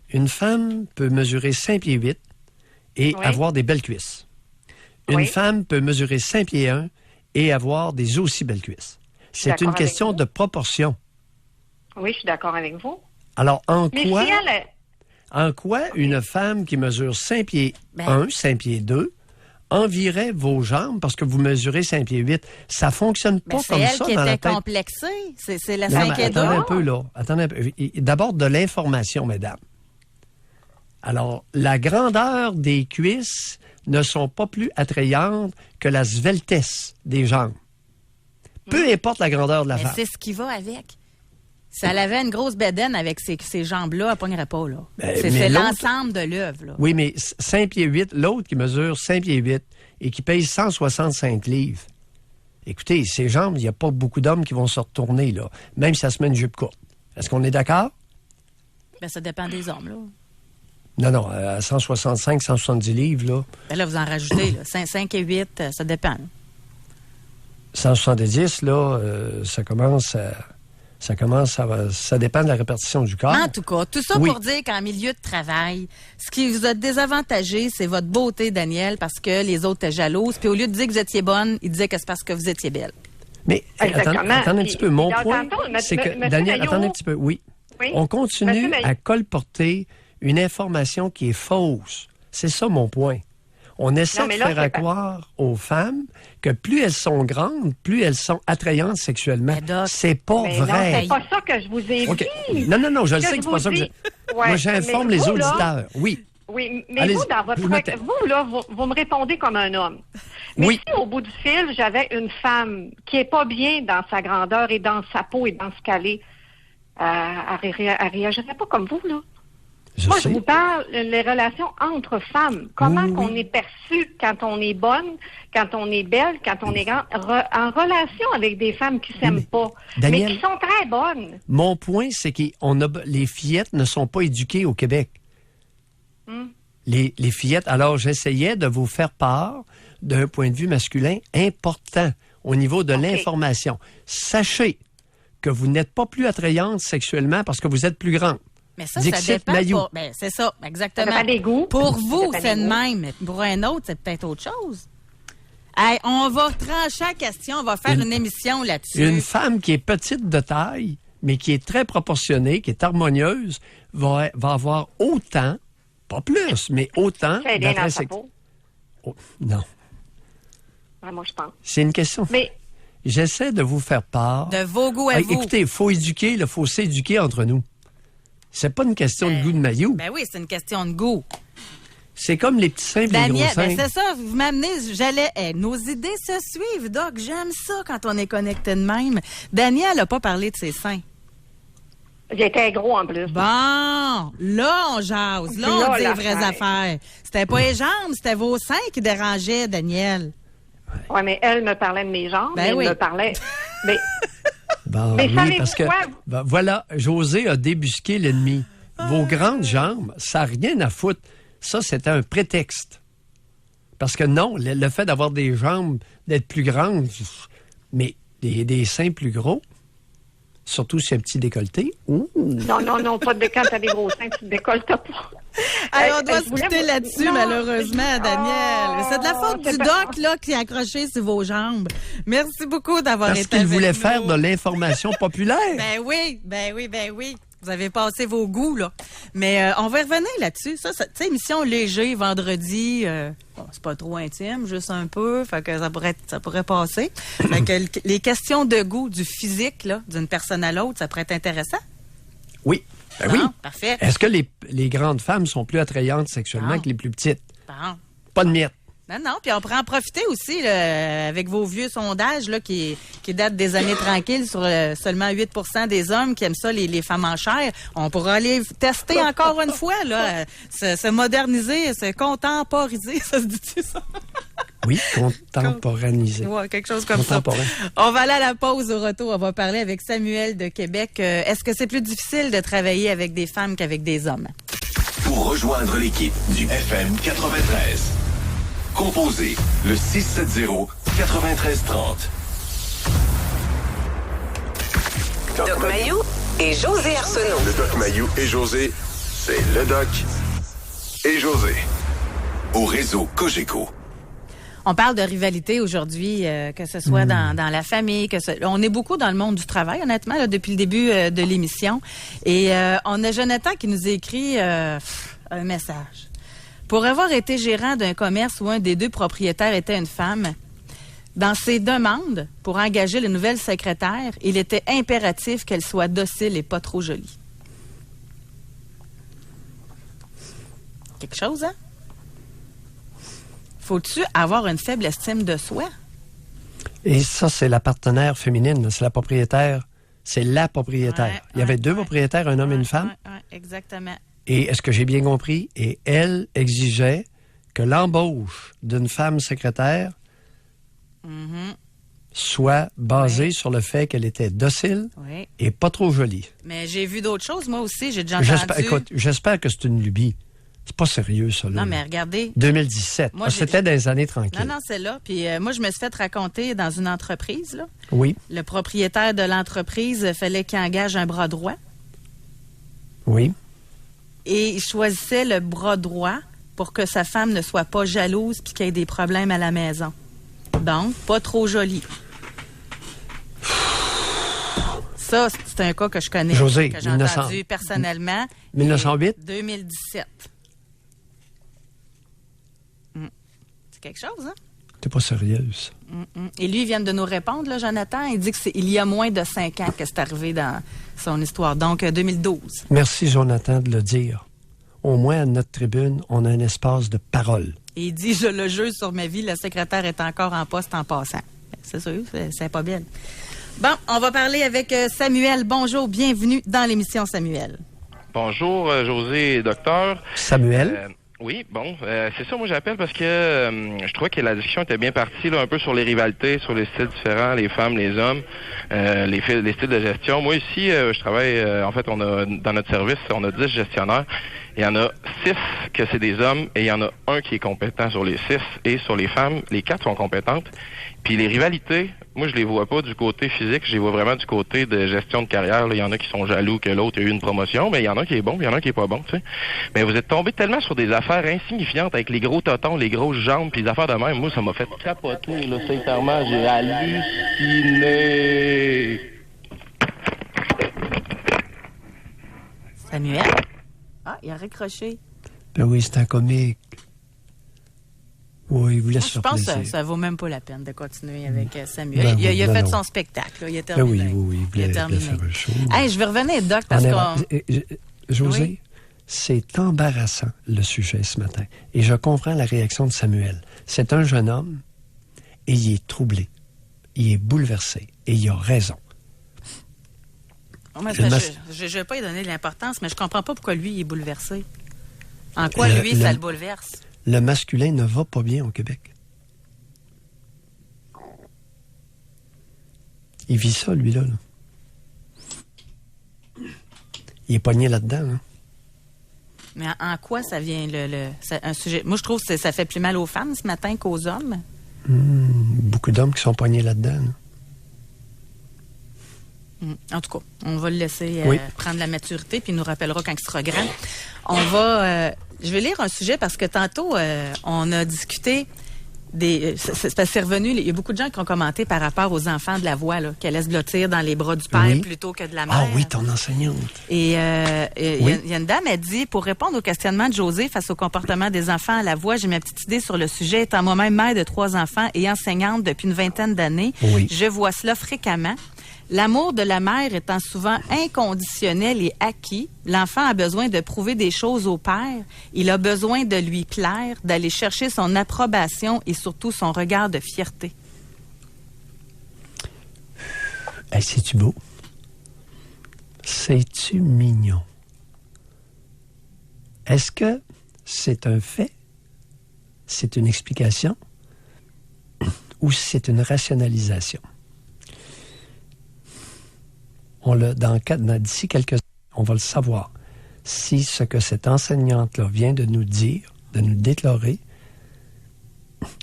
[SPEAKER 2] une femme peut mesurer 5 pieds 8 et avoir des belles cuisses. Une femme peut mesurer 5 pieds 1 et avoir des aussi belles cuisses. C'est une question de proportion.
[SPEAKER 6] Oui, je suis d'accord avec vous.
[SPEAKER 2] Alors, en
[SPEAKER 6] Mais
[SPEAKER 2] quoi une femme qui mesure 5 pieds 1, 5 pieds 2, envierait vos jambes parce que vous mesurez 5 pieds 8? Ça fonctionne pas comme ça dans la tête.
[SPEAKER 1] C'est elle qui était complexée. C'est la 5 et 2.
[SPEAKER 2] Attendez un peu, là. Attendez un peu. D'abord, de l'information, mesdames. Alors, la grandeur des cuisses ne sont pas plus attrayantes que la sveltesse des jambes. Peu importe la grandeur de la femme.
[SPEAKER 1] C'est ce qui va avec. Si elle avait une grosse bédaine avec ces jambes-là, elle ne pognerait pas, là. C'est l'ensemble de l'œuvre, là.
[SPEAKER 2] Oui, mais 5 pieds 8, l'autre qui mesure 5 pieds 8 et qui pèse 165 livres. Écoutez, ces jambes, il n'y a pas beaucoup d'hommes qui vont se retourner, là, même si ça se met une jupe courte. Est-ce qu'on est d'accord?
[SPEAKER 1] Ça dépend des hommes, là.
[SPEAKER 2] Non, à 165, 170 livres, là.
[SPEAKER 1] Là, vous en rajoutez, là. 5 et 8, ça dépend.
[SPEAKER 2] 170, là, ça dépend de la répartition du corps.
[SPEAKER 1] En tout cas, tout ça pour dire qu'en milieu de travail, ce qui vous a désavantagé, c'est votre beauté, Daniel, parce que les autres étaient jalouses. Puis au lieu de dire que vous étiez bonne, ils disaient que c'est parce que vous étiez belle.
[SPEAKER 2] Mais attendez un petit peu. Mon point, c'est que, Daniel, attendez un petit peu. Oui. On continue à colporter une information qui est fausse. C'est ça mon point. On essaie de faire croire aux femmes que plus elles sont grandes, plus elles sont attrayantes sexuellement. C'est pas vrai.
[SPEAKER 6] Non, c'est pas ça que je vous ai dit.
[SPEAKER 2] Non, je le sais que c'est pas ça que je... Moi, j'informe les auditeurs. Oui.
[SPEAKER 6] Oui, mais vous, dans votre vous me répondez comme un homme. Mais si au bout du fil, j'avais une femme qui est pas bien dans sa grandeur et dans sa peau et dans ce qu'elle est, elle réagirait pas comme vous, là. Je vous parle des relations entre femmes. Comment qu'on est perçu quand on est bonne, quand on est belle, quand on est grande, en relation avec des femmes qui s'aiment pas, Daniel, mais qui sont très bonnes.
[SPEAKER 2] Mon point, c'est que les fillettes ne sont pas éduquées au Québec. Les fillettes, alors j'essayais de vous faire part d'un point de vue masculin important au niveau de l'information. Sachez que vous n'êtes pas plus attrayante sexuellement parce que vous êtes plus grande.
[SPEAKER 1] Mais ça dépend pas. C'est ça, exactement.
[SPEAKER 6] Ça dépend des goûts.
[SPEAKER 1] Pour vous, c'est le même. Mais pour un autre, c'est peut-être autre chose. Hey, on va trancher la question. On va faire une émission là-dessus.
[SPEAKER 2] Une femme qui est petite de taille, mais qui est très proportionnée, qui est harmonieuse, va avoir autant, pas plus, mais autant
[SPEAKER 6] d'attrait sexuel.
[SPEAKER 2] Non.
[SPEAKER 6] Ouais, moi, je pense.
[SPEAKER 2] C'est une question.
[SPEAKER 6] Mais
[SPEAKER 2] j'essaie de vous faire part.
[SPEAKER 1] De vos goûts à vous.
[SPEAKER 2] Écoutez, il faut éduquer, il faut s'éduquer entre nous. C'est pas une question de goût de maillot.
[SPEAKER 1] Ben oui, c'est une question de goût.
[SPEAKER 2] C'est comme les petits seins et les gros seins.
[SPEAKER 1] C'est ça, vous m'amenez, nos idées se suivent, Doc. J'aime ça quand on est connecté de même. Daniel n'a pas parlé de ses seins.
[SPEAKER 6] Il était gros en plus.
[SPEAKER 1] Bon, là, on jase. Là, on dit les vraies affaires. C'était pas les jambes, c'était vos seins qui dérangeaient, Daniel.
[SPEAKER 6] Oui, mais elle me parlait de mes jambes. Elle me parlait... Mais...
[SPEAKER 2] Bon, mais oui, parce que, voilà, José a débusqué l'ennemi. Vos grandes jambes, ça n'a rien à foutre. Ça, c'était un prétexte. Parce que non, le fait d'avoir des jambes, d'être plus grandes, mais des seins plus gros, surtout si un petit décolleté.
[SPEAKER 6] Non, pas de quand t'as des gros seins, tu te décolles pas.
[SPEAKER 1] Alors, on doit se quitter là-dessus, malheureusement, Daniel. C'est de la faute du doc là, qui est accroché sur vos jambes. Merci beaucoup d'avoir été avec nous.
[SPEAKER 2] Parce qu'il voulait faire de l'information populaire.
[SPEAKER 1] Ben oui. Vous avez passé vos goûts, là. Mais on va revenir là-dessus. Ça tu sais, émission léger, vendredi, c'est pas trop intime, juste un peu, fait que ça pourrait passer. Fait que les questions de goût, du physique, là, d'une personne à l'autre, ça pourrait être intéressant?
[SPEAKER 2] Oui. Ben oui.
[SPEAKER 1] Parfait.
[SPEAKER 2] Est-ce que les grandes femmes sont plus attrayantes sexuellement que les plus petites?
[SPEAKER 1] Bon.
[SPEAKER 2] Pas de miettes.
[SPEAKER 1] Non, puis on pourrait en profiter aussi là, avec vos vieux sondages là, qui datent des années tranquilles sur seulement 8% des hommes qui aiment ça, les femmes en chair. On pourra aller tester encore une fois, là, se moderniser, se contemporiser, ça se dit-tu ça?
[SPEAKER 2] Oui, contemporanisé.
[SPEAKER 1] Ouais, quelque chose comme ça. On va aller à la pause. Au retour, on va parler avec Samuel de Québec. Est-ce que c'est plus difficile de travailler avec des femmes qu'avec des hommes?
[SPEAKER 3] Pour rejoindre l'équipe du FM 93, composez le 670-9330.
[SPEAKER 4] Doc Mayou et José Arsenault.
[SPEAKER 3] Le Doc Mayou et José, c'est le Doc et José. Au réseau Cogeco.
[SPEAKER 1] On parle de rivalité aujourd'hui, que ce soit dans la famille, on est beaucoup dans le monde du travail, honnêtement, là, depuis le début de l'émission. Et on a Jonathan qui nous écrit un message. Pour avoir été gérant d'un commerce où un des deux propriétaires était une femme, dans ses demandes pour engager la nouvelle secrétaire, il était impératif qu'elle soit docile et pas trop jolie. Quelque chose, hein? Faut-tu avoir une faible estime de soi?
[SPEAKER 2] Et ça, c'est la partenaire féminine. C'est la propriétaire. C'est la propriétaire. Il y avait deux propriétaires, un homme et une femme.
[SPEAKER 1] Oui, exactement.
[SPEAKER 2] Et est-ce que j'ai bien compris? Et elle exigeait que l'embauche d'une femme secrétaire soit basée sur le fait qu'elle était docile et pas trop jolie.
[SPEAKER 1] Mais j'ai vu d'autres choses, moi aussi. J'ai déjà entendu...
[SPEAKER 2] J'espère que c'est une lubie. C'est pas sérieux, ça, là.
[SPEAKER 1] Non, mais regardez.
[SPEAKER 2] 2017.
[SPEAKER 1] Moi,
[SPEAKER 2] c'était dans les années tranquilles.
[SPEAKER 1] Non, c'est là. Puis moi, je me suis fait raconter dans une entreprise, là.
[SPEAKER 2] Oui.
[SPEAKER 1] Le propriétaire de l'entreprise fallait qu'il engage un bras droit.
[SPEAKER 2] Oui.
[SPEAKER 1] Et il choisissait le bras droit pour que sa femme ne soit pas jalouse puis qu'il y ait des problèmes à la maison. Donc, pas trop jolie. Ça, c'est un cas que je connais.
[SPEAKER 2] José,
[SPEAKER 1] que j'ai entendu personnellement.
[SPEAKER 2] 1908?
[SPEAKER 1] 2017. C'est quelque chose, hein?
[SPEAKER 2] T'es pas sérieuse.
[SPEAKER 1] Et lui, il vient de nous répondre, là, Jonathan. Il dit qu'il y a moins de 5 ans que c'est arrivé dans son histoire. Donc, 2012.
[SPEAKER 2] Merci, Jonathan, de le dire. Au moins, à notre tribune, on a un espace de parole.
[SPEAKER 1] Et il dit, je le jure sur ma vie, le secrétaire est encore en poste en passant. C'est sûr, c'est pas bien. Bon, on va parler avec Samuel. Bonjour, bienvenue dans l'émission, Samuel.
[SPEAKER 7] Bonjour, José et docteur.
[SPEAKER 2] Samuel?
[SPEAKER 7] Oui, bon, c'est ça, moi j'appelle parce que je trouvais que la discussion était bien partie, là, un peu sur les rivalités, sur les styles différents, les femmes, les hommes, les styles de gestion. Moi ici, je travaille, en fait, on a dans notre service, on a 10 gestionnaires. Il y en a 6 que c'est des hommes et il y en a un qui est compétent sur les 6 et sur les femmes, les 4 sont compétentes. Puis les rivalités, moi je les vois pas du côté physique, je les vois vraiment du côté de gestion de carrière. Là. Il y en a qui sont jaloux que l'autre ait eu une promotion, mais il y en a qui est bon, puis il y en a qui est pas bon, tu sais. Mais vous êtes tombé tellement sur des affaires insignifiantes avec les gros totons, les grosses jambes, puis les affaires de même. Moi, ça m'a fait capoter, là, sincèrement, j'ai halluciné.
[SPEAKER 1] Samuel? Ah, il a raccroché.
[SPEAKER 2] Ben oui, c'est un comique. Oui, il voulait se faire plaisir.
[SPEAKER 1] Je pense que ça vaut même pas la peine de continuer avec Samuel.
[SPEAKER 2] Ben
[SPEAKER 1] il a
[SPEAKER 2] oui,
[SPEAKER 1] fait
[SPEAKER 2] non.
[SPEAKER 1] son spectacle. Là. Il a terminé.
[SPEAKER 2] Ben oui, il voulait faire un show.
[SPEAKER 1] Hey, je vais revenir, Doc, parce qu'on...
[SPEAKER 2] José,
[SPEAKER 1] Oui.
[SPEAKER 2] c'est embarrassant, le sujet, ce matin. Et je comprends la réaction de Samuel. C'est un jeune homme et il est troublé. Il est bouleversé. Et il a raison.
[SPEAKER 1] Je ne vais pas y donner de l'importance, mais je comprends pas pourquoi lui, il est bouleversé. En quoi, lui, ça le bouleverse?
[SPEAKER 2] Le masculin ne va pas bien au Québec. Il vit ça, lui-là. Là. Il est pogné là-dedans. Là.
[SPEAKER 1] Mais en quoi ça vient un sujet? Moi, je trouve que ça fait plus mal aux femmes ce matin qu'aux hommes.
[SPEAKER 2] Beaucoup d'hommes qui sont pognés là-dedans. Là.
[SPEAKER 1] En tout cas, on va le laisser prendre la maturité, puis il nous rappellera quand il sera grand. Je vais lire un sujet parce que tantôt, on a discuté c'est revenu, il y a beaucoup de gens qui ont commenté par rapport aux enfants de la voix, là, qu'elle laisse blottir dans les bras du père plutôt que de la mère.
[SPEAKER 2] Ah oui, ton enseignante.
[SPEAKER 1] Et il y a une dame, elle dit, pour répondre au questionnement de José face au comportement des enfants à la voix, j'ai ma petite idée sur le sujet. Étant moi-même mère de 3 enfants et enseignante depuis une vingtaine d'années, je vois cela fréquemment. L'amour de la mère étant souvent inconditionnel et acquis, l'enfant a besoin de prouver des choses au père. Il a besoin de lui plaire, d'aller chercher son approbation et surtout son regard de fierté.
[SPEAKER 2] Hey, c'est-tu beau? C'est-tu mignon? Est-ce que c'est un fait? C'est une explication? Ou c'est une rationalisation? D'ici quelques années, on va le savoir. Si ce que cette enseignante-là vient de nous dire, de nous déclarer,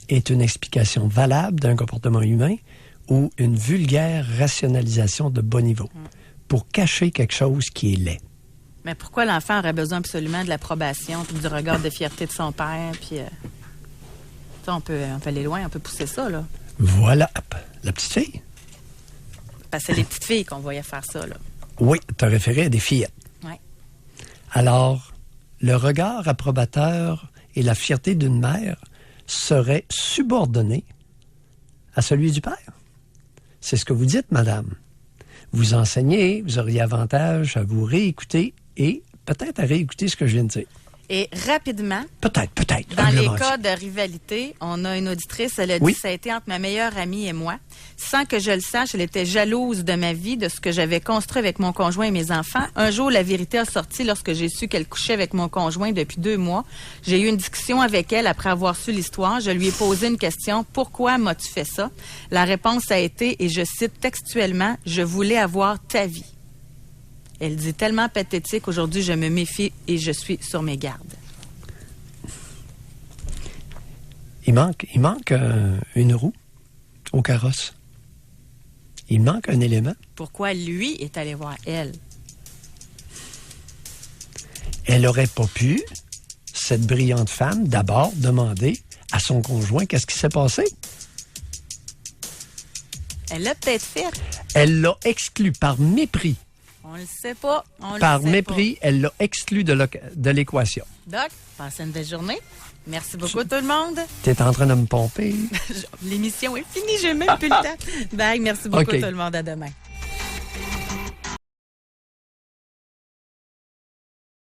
[SPEAKER 2] est une explication valable d'un comportement humain ou une vulgaire rationalisation de bas niveau pour cacher quelque chose qui est laid.
[SPEAKER 1] Mais pourquoi l'enfant aurait besoin absolument de l'approbation puis du regard de fierté de son père? Puis, on peut aller loin, on peut pousser ça, là.
[SPEAKER 2] Voilà. La petite fille?
[SPEAKER 1] Parce que c'est les petites filles qu'on voyait faire ça, là.
[SPEAKER 2] Oui, tu as référé à des fillettes.
[SPEAKER 1] Oui.
[SPEAKER 2] Alors, le regard approbateur et la fierté d'une mère seraient subordonnés à celui du père. C'est ce que vous dites, madame. Vous enseignez, vous auriez avantage à vous réécouter et peut-être à réécouter ce que je viens de dire.
[SPEAKER 1] Et rapidement,
[SPEAKER 2] Peut-être.
[SPEAKER 1] dans les cas de rivalité, on a une auditrice, elle a dit, ça a été entre ma meilleure amie et moi. Sans que je le sache, elle était jalouse de ma vie, de ce que j'avais construit avec mon conjoint et mes enfants. Un jour, la vérité a sorti lorsque j'ai su qu'elle couchait avec mon conjoint depuis 2 mois. J'ai eu une discussion avec elle après avoir su l'histoire. Je lui ai posé une question. Pourquoi m'as-tu fait ça? La réponse a été, et je cite textuellement, je voulais avoir ta vie. Elle dit tellement pathétique, aujourd'hui je me méfie et je suis sur mes gardes.
[SPEAKER 2] Il manque une roue au carrosse. Il manque un élément.
[SPEAKER 1] Pourquoi lui est allé voir elle?
[SPEAKER 2] Elle n'aurait pas pu, cette brillante femme, d'abord demander à son conjoint qu'est-ce qui s'est passé.
[SPEAKER 1] Elle l'a peut-être fait.
[SPEAKER 2] Elle l'a exclu par mépris.
[SPEAKER 1] On le sait pas.
[SPEAKER 2] Par mépris, elle l'a exclu de l'équation.
[SPEAKER 1] Doc, passez une belle journée. Merci beaucoup tout le monde.
[SPEAKER 2] Tu es en train de me pomper.
[SPEAKER 1] L'émission est finie, j'ai même plus le temps. Bye, merci beaucoup tout le monde. À demain.